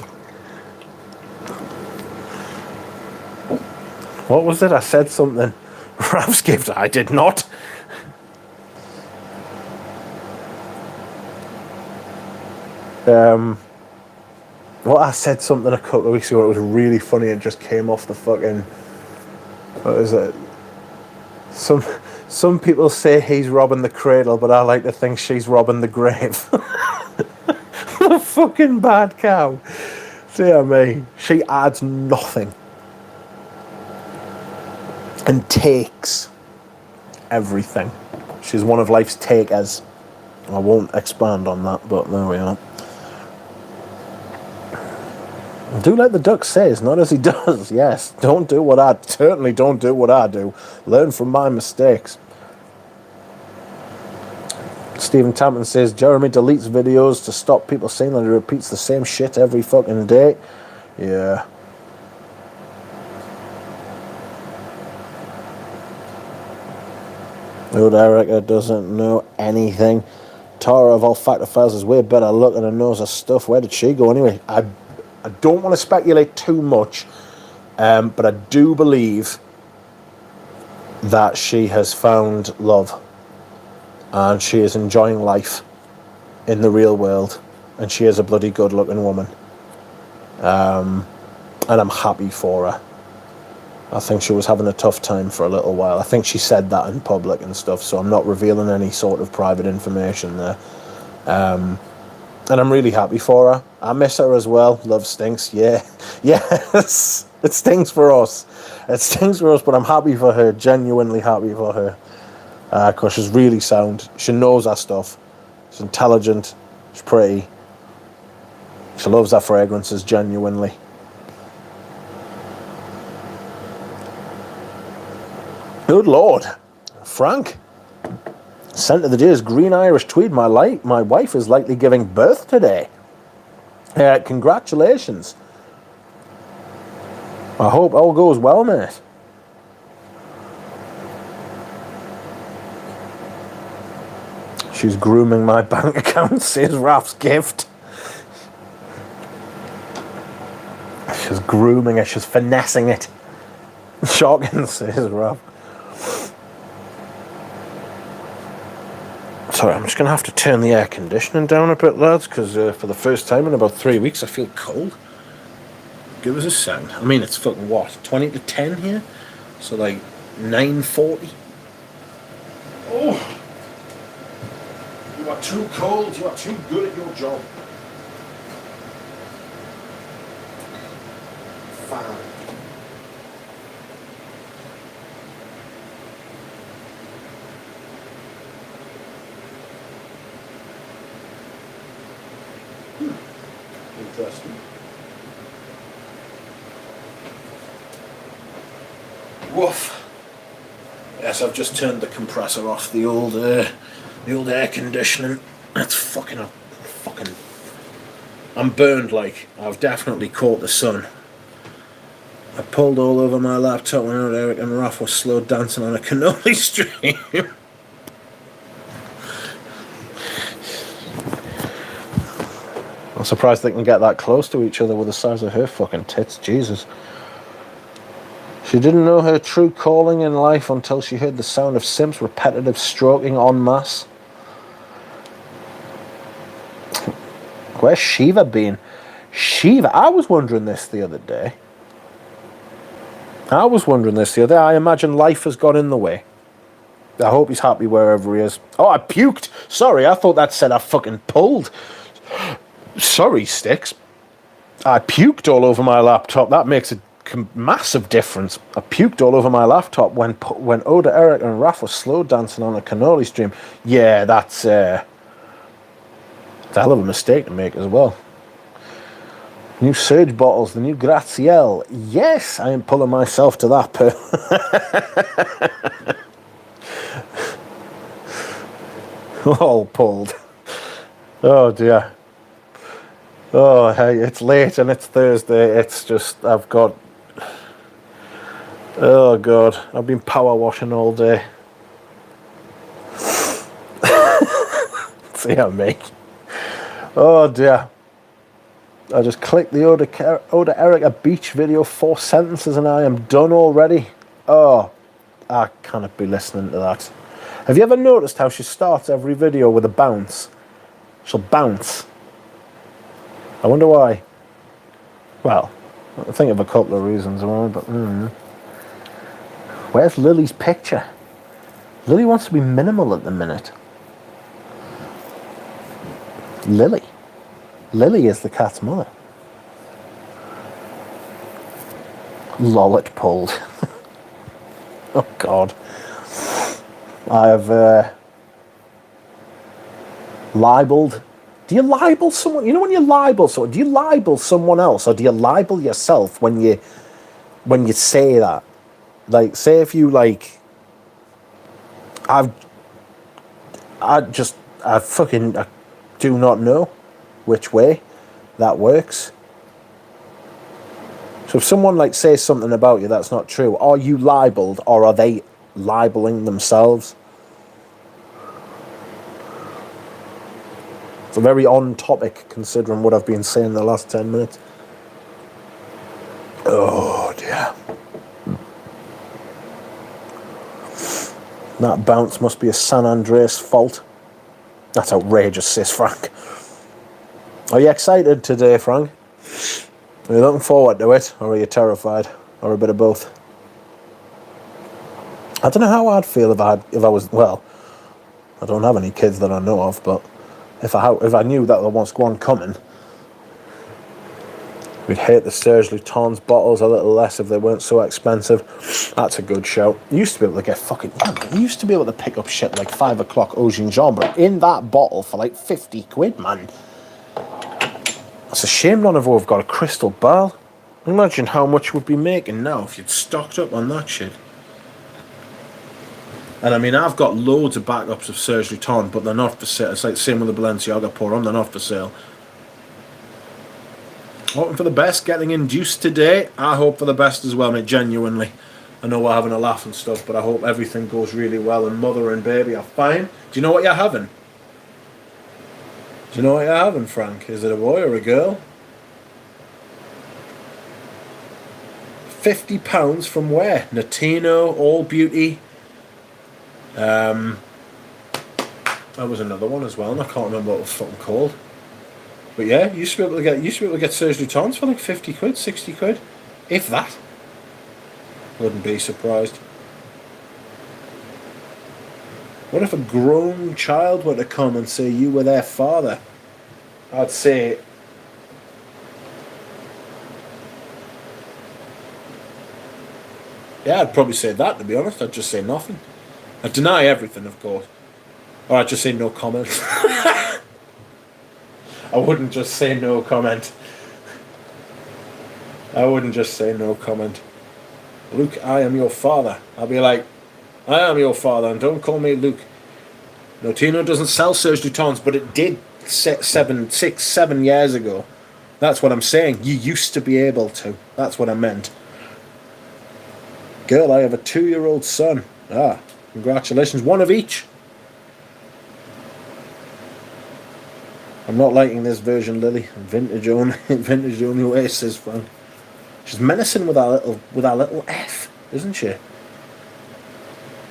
What was it? I said something. Raf's Gift. I did not. Well, I said something a couple of weeks ago. It was really funny. It just came off the fucking... What is it? Some people say he's robbing the cradle, but I like to think she's robbing the grave. The fucking bad cow. Dear me. She adds nothing. And takes everything. She's one of life's takers. I won't expand on that, but there we are. Do like the duck says, not as he does. Yes, certainly don't do what I do. Learn from my mistakes. Stephen Tampton says, Jeremy deletes videos to stop people saying that he repeats the same shit every fucking day. Yeah. Old Erica doesn't know anything. Tara of Olfactor Files is way better looking and knows her stuff. Where did she go anyway? I don't want to speculate too much, but I do believe that she has found love and she is enjoying life in the real world, and she is a bloody good looking woman, and I'm happy for her. I think she was having a tough time for a little while. I think she said that in public and stuff, so I'm not revealing any sort of private information there. And I'm really happy for her. I miss her as well. Love stinks. Yeah. Yes. It stings for us. It stings for us, but I'm happy for her. Genuinely happy for her. Because she's really sound. She knows her stuff. She's intelligent. She's pretty. She loves her fragrances, genuinely. Good Lord. Frank. Scent of the day is Green Irish Tweed. My wife is likely giving birth today. Congratulations. I hope all goes well, mate. She's grooming my bank account, says Raf's gift. She's grooming it, she's finessing it. Shocking, says Raf. Sorry, I'm just going to have to turn the air conditioning down a bit, lads, because for the first time in about 3 weeks I feel cold. Give us a second. I mean, it's fucking what, 20 to 10 here? So like 9:40. Oh! You are too cold, you are too good at your job. Fan. Interesting. Woof. Yes, I've just turned the compressor off, the old air conditioning. That's fucking up. I'm burned, like. I've definitely caught the sun. I pulled all over my laptop when Eric and Raf were slow dancing on a cannoli stream. I'm surprised they can get that close to each other with the size of her fucking tits. Jesus. She didn't know her true calling in life until she heard the sound of Sim's repetitive stroking en masse. Where's Shiva been? Shiva? I was wondering this the other day. I imagine life has got in the way. I hope he's happy wherever he is. Oh, I puked! Sorry, I thought that said I fucking pulled. Sorry, Sticks. I puked all over my laptop. That makes a massive difference. I puked all over my laptop when Oda, Eric and Raf were slow dancing on a cannoli stream. Yeah, that's a hell of a mistake to make as well. New Surge bottles, the new Graziel. Yes, I am pulling myself to that. All pulled. Oh dear. Oh, hey, it's late and it's Thursday. It's just, I've got... Oh, God. I've been power washing all day. See how me. Oh, dear. I just clicked the Oda Erica beach video, 4 sentences, and I am done already. Oh, I cannot be listening to that. Have you ever noticed how she starts every video with a bounce? She'll bounce. I wonder why. Well, I think of a couple of reasons why, but where's Lily's picture? Lily wants to be minimal at the minute. Lily. Lily is the cat's mother. Lollet pulled. Oh God. I have libeled. Do you libel someone? You know when you libel someone, do you libel someone else or do you libel yourself when you say that? Like, say if you like, I do not know which way that works. So if someone like says something about you that's not true, are you libeled or are they libeling themselves? It's a very on topic considering what I've been saying the last 10 minutes. Oh dear. That bounce must be a San Andreas fault. That's outrageous, says Frank. Are you excited today, Frank? Are you looking forward to it, or are you terrified, or a bit of both? I don't know how I'd feel if I was, well, I don't have any kids that I know of, but if I knew that there was one coming, we'd hate the Serge Luton's bottles a little less if they weren't so expensive. That's a good shout. You used to be able to get you used to be able to pick up shit like 5 o'clock Eau Gingembre in that bottle for like 50 quid, man. It's a shame none of us have got a crystal ball. Imagine how much we'd be making now if you'd stocked up on that shit. And I mean, I've got loads of backups of Serge Luton, but they're not for sale. It's like the same with the Balenciaga Pour-On, they're not for sale. Hoping for the best, getting induced today. I hope for the best as well, mate, genuinely. I know we're having a laugh and stuff, but I hope everything goes really well and mother and baby are fine. Do you know what you're having? Do you know what you're having, Frank? Is it a boy or a girl? £50 from where? Natino, All Beauty. There was another one as well, and I can't remember what it was fucking called. But yeah, you used to be able to get Serge Lutens for like 50 quid, 60 quid, if that. Wouldn't be surprised. What if a grown child were to come and say you were their father? I'd say, yeah, I'd probably say that, to be honest. I'd just say nothing. I'd deny everything, of course. Or I'd just say no comment. I wouldn't just say no comment. I wouldn't just say no comment. Luke, I am your father. I'll be like, I am your father, and don't call me Luke. No, Tino doesn't sell Serge Lutens, but it did 7 years ago. That's what I'm saying. You used to be able to. That's what I meant. Girl, I have a 2-year-old son. Ah, congratulations. One of each. I'm not liking this version, Lily. Vintage only way, says Frank. She's menacing with our little F, isn't she?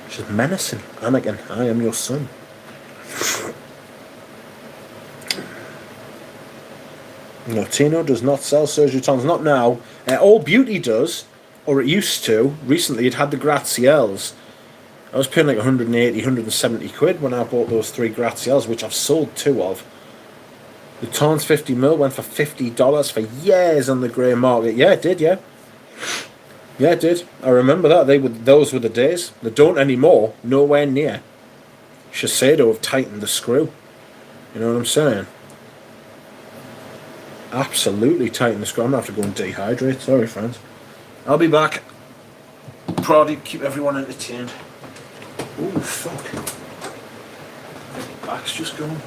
She's menacing. Anakin, I am your son. No, Tino does not sell Serge Lutens. Not now. All Beauty does, or it used to. Recently, it had the Graziels. I was paying like 180, 170 quid when I bought those 3 Graziels, which I've sold 2 of. Lutens 50ml went for $50 for years on the grey market. Yeah, it did, yeah. Yeah, it did. I remember that. Those were the days. They don't anymore. Nowhere near. Shiseido have tightened the screw. You know what I'm saying? Absolutely tightened the screw. I'm going to have to go and dehydrate. Sorry, friends. I'll be back. Probably keep everyone entertained. Ooh, fuck. My back's just gone.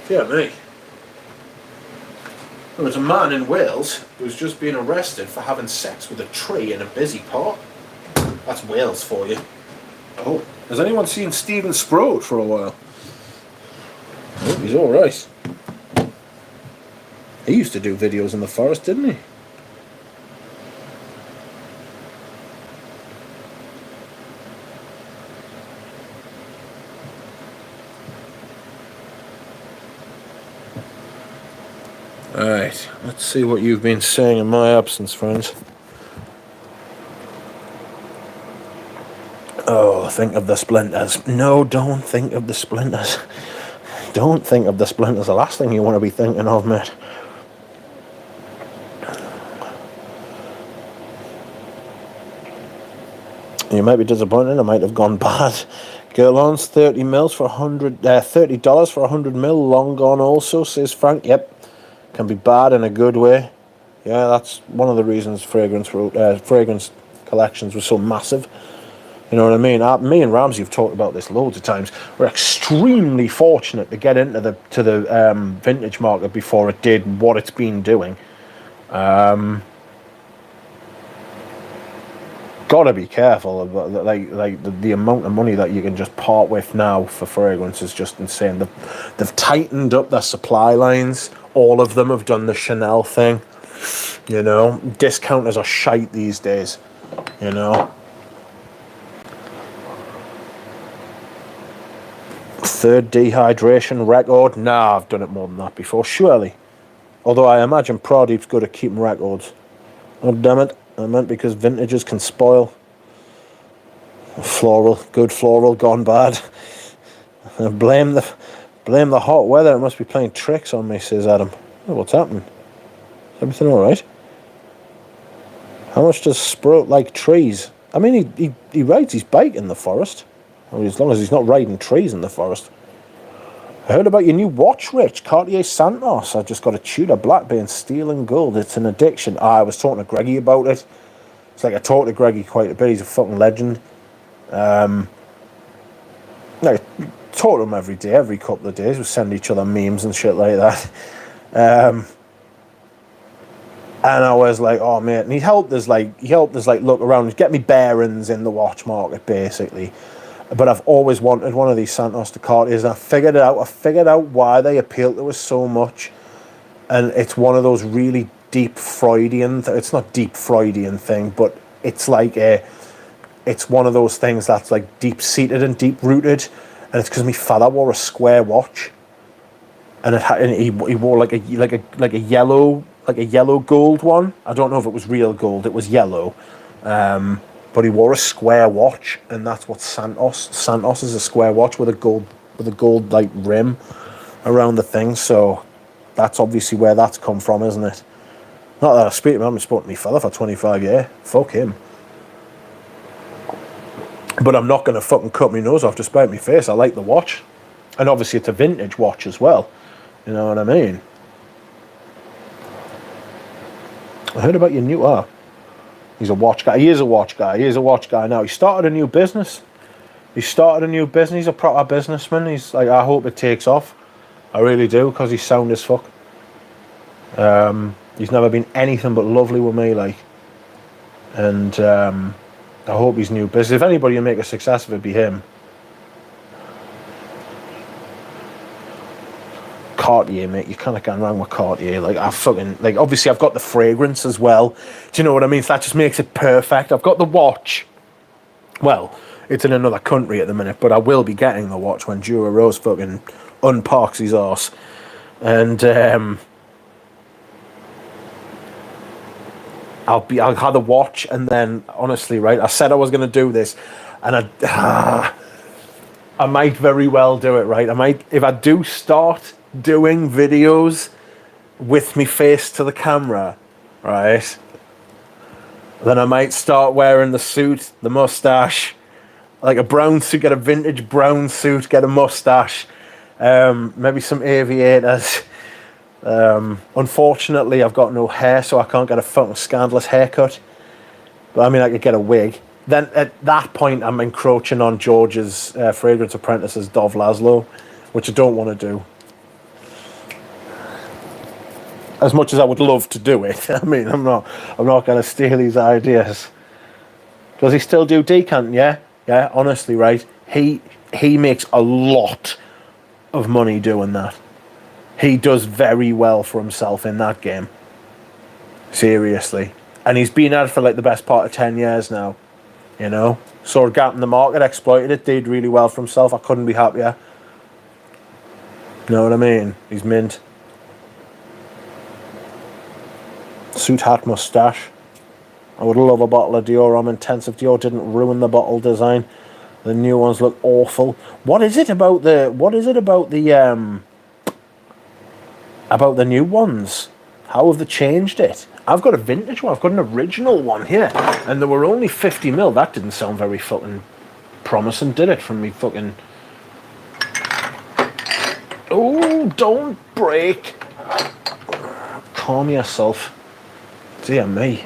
Yeah, me. There was a man in Wales who was just being arrested for having sex with a tree in a busy park. That's Wales for you. Oh, has anyone seen Stephen Sprout for a while? Oh, he's alright. He used to do videos in the forest, didn't he? Alright, let's see what you've been saying in my absence, friends. Oh, think of the splinters. No, don't think of the splinters. Don't think of the splinters. The last thing you want to be thinking of, mate. You might be disappointed. I might have gone bad. Girlon's $30 for $30 for 100 mil. Long gone also, says Frank. Yep, can be bad in a good way. Yeah, that's one of the reasons fragrance collections were so massive. You know what I mean? Me and Ramsey have talked about this loads of times. We're extremely fortunate to get into the vintage market before it did what it's been doing. Gotta be careful about the amount of money that you can just part with now for fragrance is just insane. They've tightened up their supply lines. All of them have done the Chanel thing. You know, discounters are shite these days. You know. Third dehydration record? Nah, I've done it more than that before, surely. Although I imagine Pradeep's good at keeping records. Oh, damn it. I meant because vintages can spoil. Good floral, gone bad. Blame the hot weather. It must be playing tricks on me, says Adam. Oh, what's happening? Is everything alright? How much does Sprout like trees? I mean, he rides his bike in the forest. I mean, as long as he's not riding trees in the forest. I heard about your new watch, Rich. Cartier Santos. I just got a Tudor Black Bay in steel and gold. It's an addiction. I was talking to Greggy about it. It's like I talk to Greggy quite a bit. He's a fucking legend. I talk to him every day, every couple of days. We send each other memes and shit like that. And I was like, oh, mate. And he helped us look around, get me bearings in the watch market, basically. But I've always wanted one of these Santos Ducatis, and I figured it out. I figured out why they appeal to us so much, and it's one of those really deep Freudian. It's not deep Freudian thing, but it's like it's one of those things that's like deep seated and deep rooted, and it's because my father wore a square watch, and he wore like a yellow gold one. I don't know if it was real gold. It was yellow. But he wore a square watch, and that's what Santos. Santos is a square watch with a gold like rim around the thing. So that's obviously where that's come from, isn't it? Not that I speak to him. I haven't spoken to my fella for 25 years. Fuck him. But I'm not going to fucking cut my nose off to spite my face. I like the watch, and obviously it's a vintage watch as well. You know what I mean? I heard about your new He's a watch guy. He is a watch guy. He is a watch guy now. He started a new business. He's a proper businessman. He's like, I hope it takes off. I really do, because he's sound as fuck. He's never been anything but lovely with me, like. And I hope his new business. If anybody will make a success of it, it'd be him. Cartier, mate, you can't go wrong with Cartier. Like, obviously I've got the fragrance as well. Do you know what I mean? So that just makes it perfect. I've got the watch. Well, it's in another country at the minute, but I will be getting the watch when Dura Rose fucking unparks his arse. And I'll have the watch, and then honestly, right, I said I was going to do this, and I might very well do it, right? If I do start doing videos with me face to the camera, right, then I might start wearing the suit, the mustache, like a brown suit, get a vintage brown suit, get a mustache, maybe some aviators. Unfortunately, I've got no hair, so I can't get a fucking scandalous haircut. But I mean, I could get a wig. Then at that point, I'm encroaching on George's Fragrance Apprentice's Dov Laszlo, which I don't want to do. As much as I would love to do it, I mean, I'm not going to steal his ideas. Does he still do decanting? Yeah. Honestly, right? He makes a lot of money doing that. He does very well for himself in that game. Seriously. And he's been at it for like the best part of 10 years now. You know? Saw a gap in the market, exploited it, did really well for himself. I couldn't be happier. You know what I mean? He's mint. Suit hat mustache. I would love a bottle of Dior. I'm intensive. Dior didn't ruin the bottle design. The new ones look awful. What is it about the new ones? How have they changed it? I've got a vintage one. I've got an original one here, and they were only 50ml. That didn't sound very fucking promising, did it? From me fucking. Oh, don't break. Calm yourself. Dear me.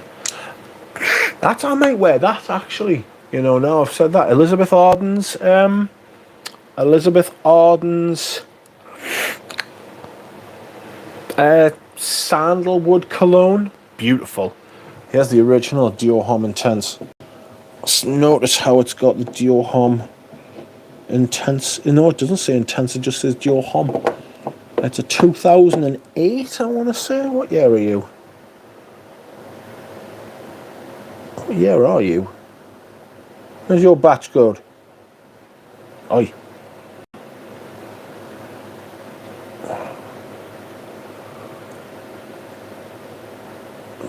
That's, I might wear that actually. You know, now I've said that. Elizabeth Arden's sandalwood cologne. Beautiful. Here's the original Dior Homme Intense. Notice how it's got the Dior Homme Intense. No, it doesn't say Intense, it just says Dior Homme. It's a 2008, I want to say. What year are you? What year are you? Where's your batch code? Oi.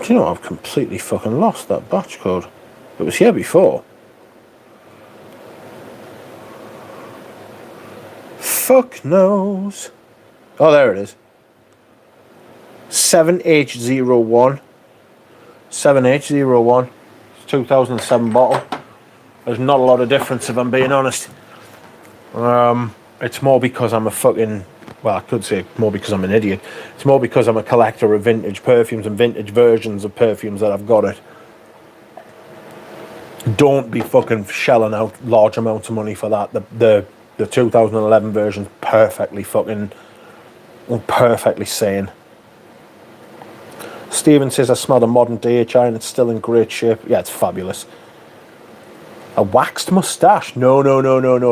Do you know, I've completely fucking lost that batch code. It was here before. Fuck knows. Oh, there it is. 7H01. 7H01. 2007 bottle. There's not a lot of difference, if I'm being honest. It's more because I'm a fucking... Well, I could say more because I'm an idiot. It's more because I'm a collector of vintage perfumes and vintage versions of perfumes that I've got it. Don't be fucking shelling out large amounts of money for that. The 2011 version's perfectly sane. Stephen says, I smell a modern DHI and it's still in great shape. Yeah, it's fabulous. A waxed moustache? No.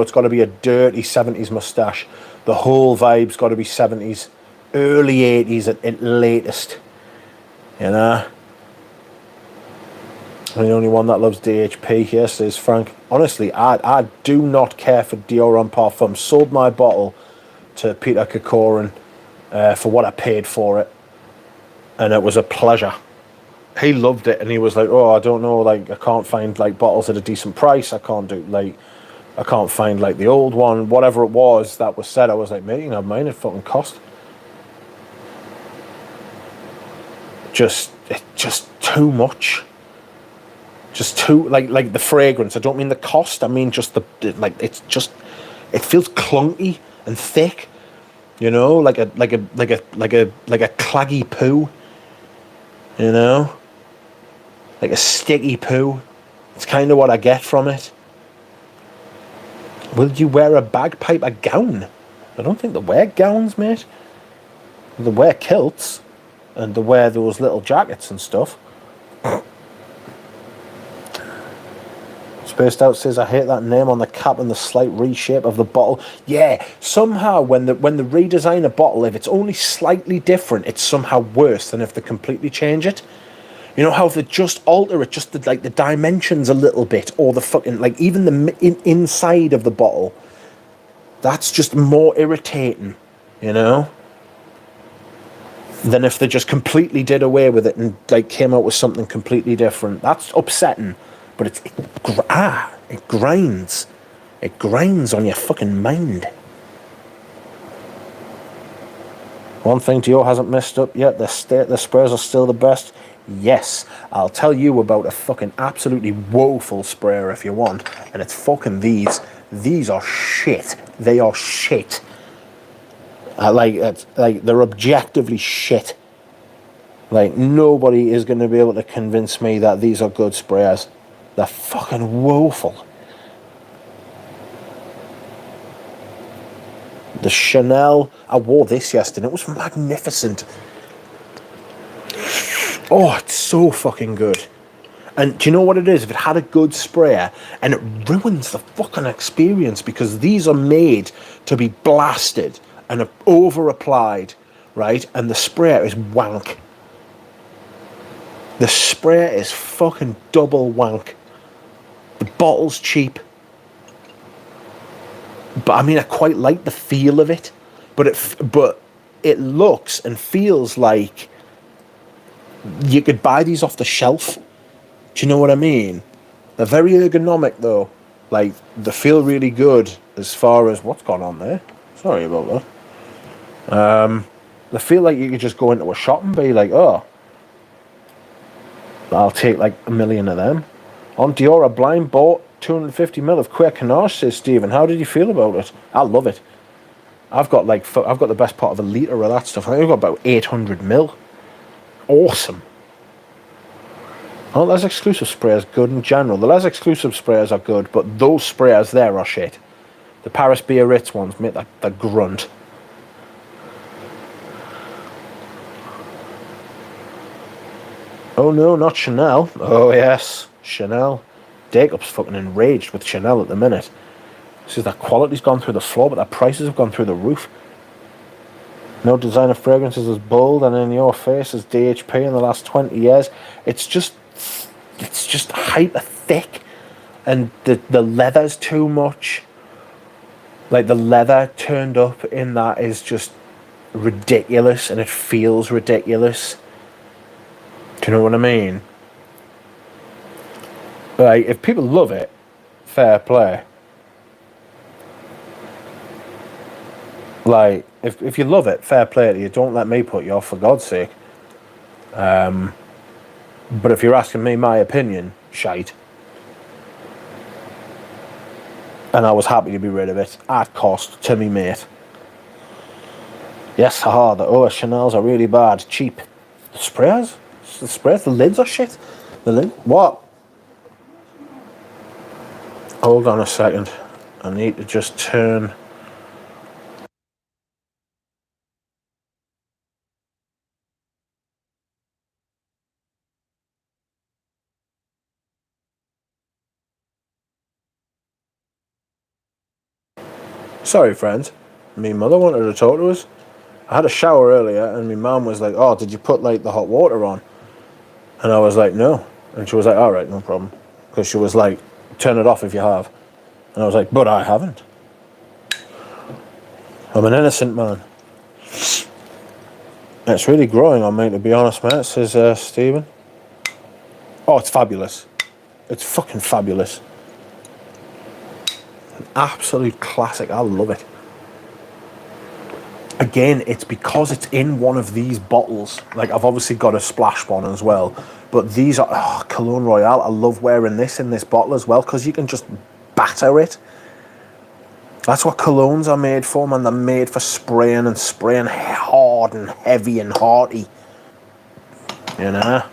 It's got to be a dirty 70s moustache. The whole vibe's got to be 70s. Early 80s at latest. You know? I'm the only one that loves DHP here, says Frank. Honestly, I do not care for Dior Homme Parfum. Sold my bottle to Peter Kokorin for what I paid for it. And it was a pleasure. He loved it, and he was like, oh, I don't know, like, I can't find, like, bottles at a decent price. I can't find, like, the old one. Whatever it was that was said, I was like, mate, you can have mine at fucking cost. Just too much. Just too, like the fragrance. I don't mean the cost. I mean just it feels clunky and thick. You know, like a claggy poo. You know, like a sticky poo. It's kind of what I get from it. Will you wear a bagpipe, a gown? I don't think they wear gowns, mate. They wear kilts, and they wear those little jackets and stuff. Spaced Out says, I hate that name on the cap and the slight reshape of the bottle. Yeah, somehow when they redesign a bottle, if it's only slightly different, it's somehow worse than if they completely change it. You know how if they just alter it, just the dimensions a little bit, or the fucking, like, even the inside of the bottle, that's just more irritating, you know, than if they just completely did away with it and, like, came out with something completely different. That's upsetting. But it grinds. It grinds on your fucking mind. One thing Dior hasn't messed up yet, the sprays are still the best. Yes, I'll tell you about a fucking absolutely woeful sprayer if you want. And it's fucking these. These are shit. They are shit. They're objectively shit. Like, nobody is going to be able to convince me that these are good sprayers. They're fucking woeful. The Chanel, I wore this yesterday. It was magnificent. Oh, it's so fucking good. And do you know what it is? If it had a good sprayer, and it ruins the fucking experience because these are made to be blasted and over applied right? And the sprayer is wank. The sprayer is fucking double wank. The bottle's cheap. But I mean, I quite like the feel of it. But it looks and feels like you could buy these off the shelf. Do you know what I mean? They're very ergonomic though. Like, they feel really good as far as what's gone on there. Sorry about that. They feel like you could just go into a shop and be like, oh, I'll take like 1 million of them. On Dior, blind bought 250ml of Queer Canage, says Stephen. How did you feel about it? I love it. I've got the best part of a litre of that stuff. I think I've got about 800ml. Awesome. Aren't Les exclusive sprayers good in general? The Les exclusive sprayers are good, but those sprayers there are shit. The Paris Biarritz ones make that grunt. Oh no, not Chanel. Oh yes, Chanel. Jacob's fucking enraged with Chanel at the minute. Says that quality's gone through the floor, but their prices have gone through the roof. No designer fragrances as bold and in your face as DHP in the last 20 years. It's just hyper thick, and the leather's too much. Like, the leather turned up in that is just ridiculous, and it feels ridiculous. Do you know what I mean? Like, if people love it, fair play. Like, if you love it, fair play to you. Don't let me put you off, for God's sake. But if you're asking me my opinion, shite. And I was happy to be rid of it at cost to me mate. Yes, haha, the Chanel's are really bad. Cheap. The sprayers? The sprayers? The lids are shit. The lid? What? Hold on a second. I need to just turn... Sorry, friends. My mother wanted to talk to us. I had a shower earlier, and my mum was like, oh, did you put, like, the hot water on? And I was like, no. And she was like, all right, no problem. Because she was like, turn it off if you have. And I was like, but I haven't. I'm an innocent man. It's really growing on me, to be honest, mate, says Stephen. Oh, it's fabulous. It's fucking fabulous. An absolute classic. I love it. Again, it's because it's in one of these bottles. Like, I've obviously got a splash one as well. But these are... Cologne Royale. I love wearing this in this bottle as well, because you can just batter it. That's what colognes are made for, man. They're made for spraying and spraying hard and heavy and hearty. You know?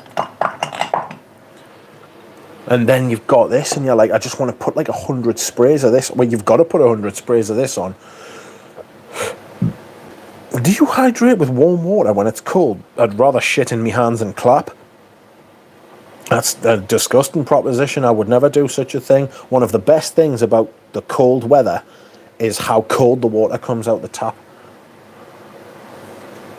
And then you've got this, and you're like, I just want to put like 100 sprays of this. Well, you've got to put 100 sprays of this on. Do you hydrate with warm water when it's cold? I'd rather shit in my hands and clap. That's a disgusting proposition. I would never do such a thing. One of the best things about the cold weather is how cold the water comes out the tap.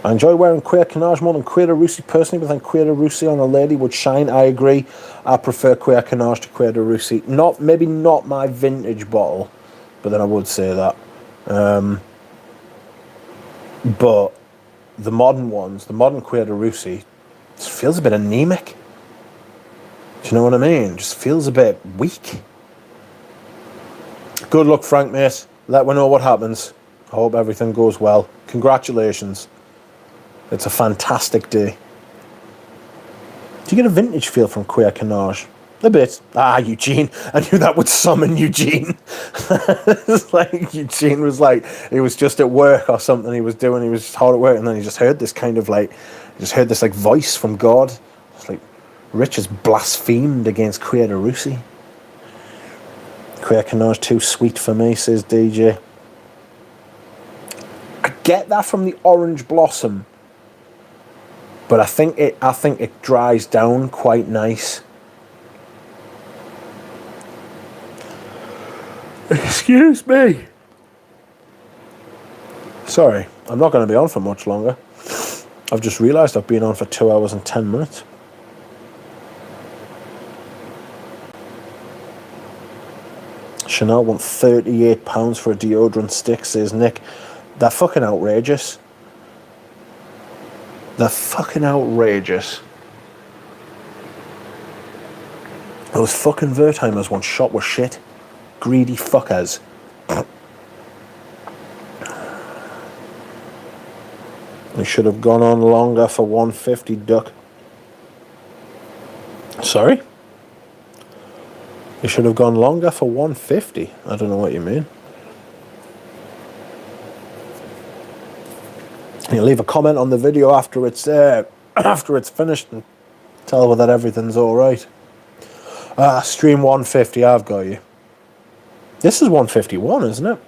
I enjoy wearing Queer Canage more than Queer de Russie personally, but then Queer de Russie on a lady would shine. I agree. I prefer Queer Canage to Queer de Russie. Maybe not my vintage bottle, but then I would say that. But the modern ones, the modern Queer de Russie, just feels a bit anemic. Do you know what I mean? Just feels a bit weak. Good luck, Frank, mate. Let me know what happens. I hope everything goes well. Congratulations. It's a fantastic day. Do you get a vintage feel from Queer Canage? A bit. Ah, Eugene. I knew that would summon Eugene. It's like Eugene was like, he was just at work or something he was doing. He was just hard at work, and then he just heard this kind of like, voice from God. It's like, Rich has blasphemed against Queer de Russie. Queer Canage too sweet for me, says DJ. I get that from the Orange Blossom, but I think it dries down quite nice. Excuse me. Sorry, I'm not going to be on for much longer. I've just realised I've been on for 2 hours and 10 minutes. Chanel want £38 for a deodorant stick, says Nick. They're fucking outrageous. They're fucking outrageous. Those fucking Wertheimers once shot with shit. Greedy fuckers. We should have gone on longer for 150, duck. Sorry? You should have gone longer for 150. I don't know what you mean. You leave a comment on the video after it's finished and tell her that everything's all right. Stream 150. I've got you. This is 151, isn't it?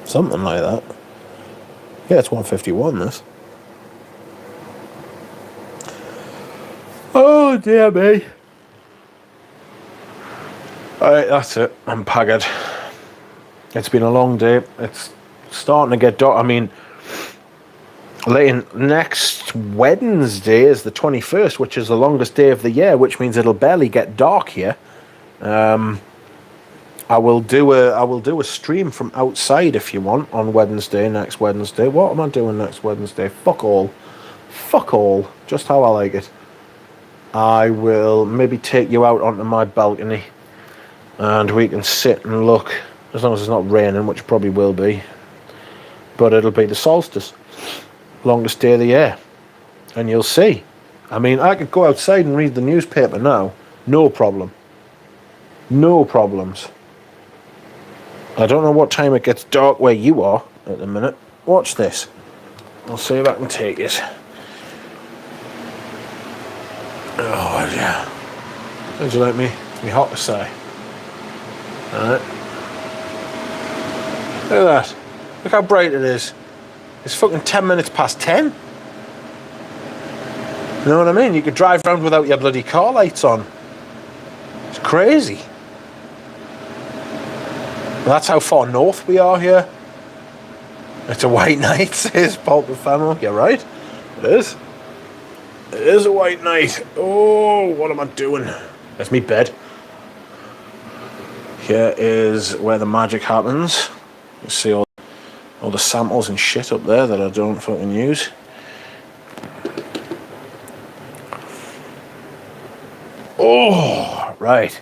Something like that. Yeah, it's 151. This. Oh dear me. Alright, that's it. I'm paggered. It's been a long day. It's starting to get dark. I mean, next Wednesday is the 21st, which is the longest day of the year, which means it'll barely get dark here. I will do a stream from outside if you want on Wednesday, next Wednesday. What am I doing next Wednesday? Fuck all. Fuck all. Just how I like it. I will maybe take you out onto my balcony and we can sit and look, as long as it's not raining, which probably will be. But it'll be the solstice. Longest day of the year. And you'll see. I mean, I could go outside and read the newspaper now. No problem. No problems. I don't know what time it gets dark where you are at the minute. Watch this. I'll see if I can take it. Oh, yeah. How'd you like me? Me hot to say. Alright. Look at that. Look how bright it is. It's fucking 10 minutes past 10. You know what I mean? You could drive around without your bloody car lights on. It's crazy. That's how far north we are here. It's a white night, says Paul Buffano. You're right. It is. It is a white night. Oh, what am I doing? That's me bed. Here is where the magic happens. You see all the samples and shit up there that I don't fucking use. Oh, right.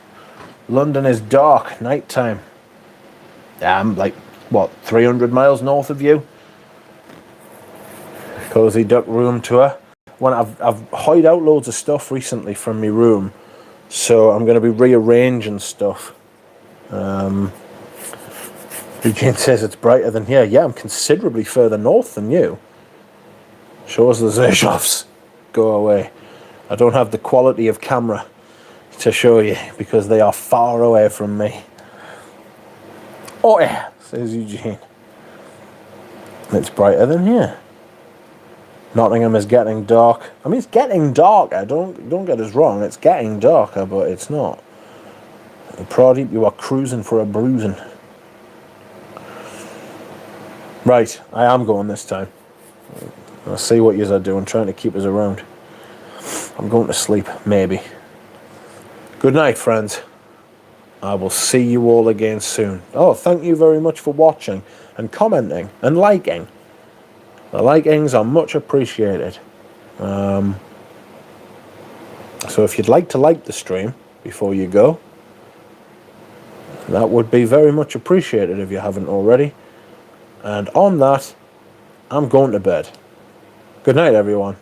London is dark, nighttime. I'm like, what, 300 miles north of you? Cozy Duck room tour. When I've hired out loads of stuff recently from my room, so I'm going to be rearranging stuff. Eugene says it's brighter than here. Yeah, I'm considerably further north than you. Shows the Zherzhovs. Go away. I don't have the quality of camera to show you because they are far away from me. Oh yeah, says Eugene. It's brighter than here. Nottingham is getting dark. I mean, it's getting darker. Don't get us wrong. It's getting darker, but it's not. Pradeep, you are cruising for a bruising. Right, I am going this time. I'll see what yous are doing, trying to keep us around. I'm going to sleep, maybe. Good night, friends. I will see you all again soon. Oh, thank you very much for watching and commenting and liking. The likings are much appreciated. So if you'd like to like the stream before you go, that would be very much appreciated if you haven't already. And on that, I'm going to bed. Good night, everyone.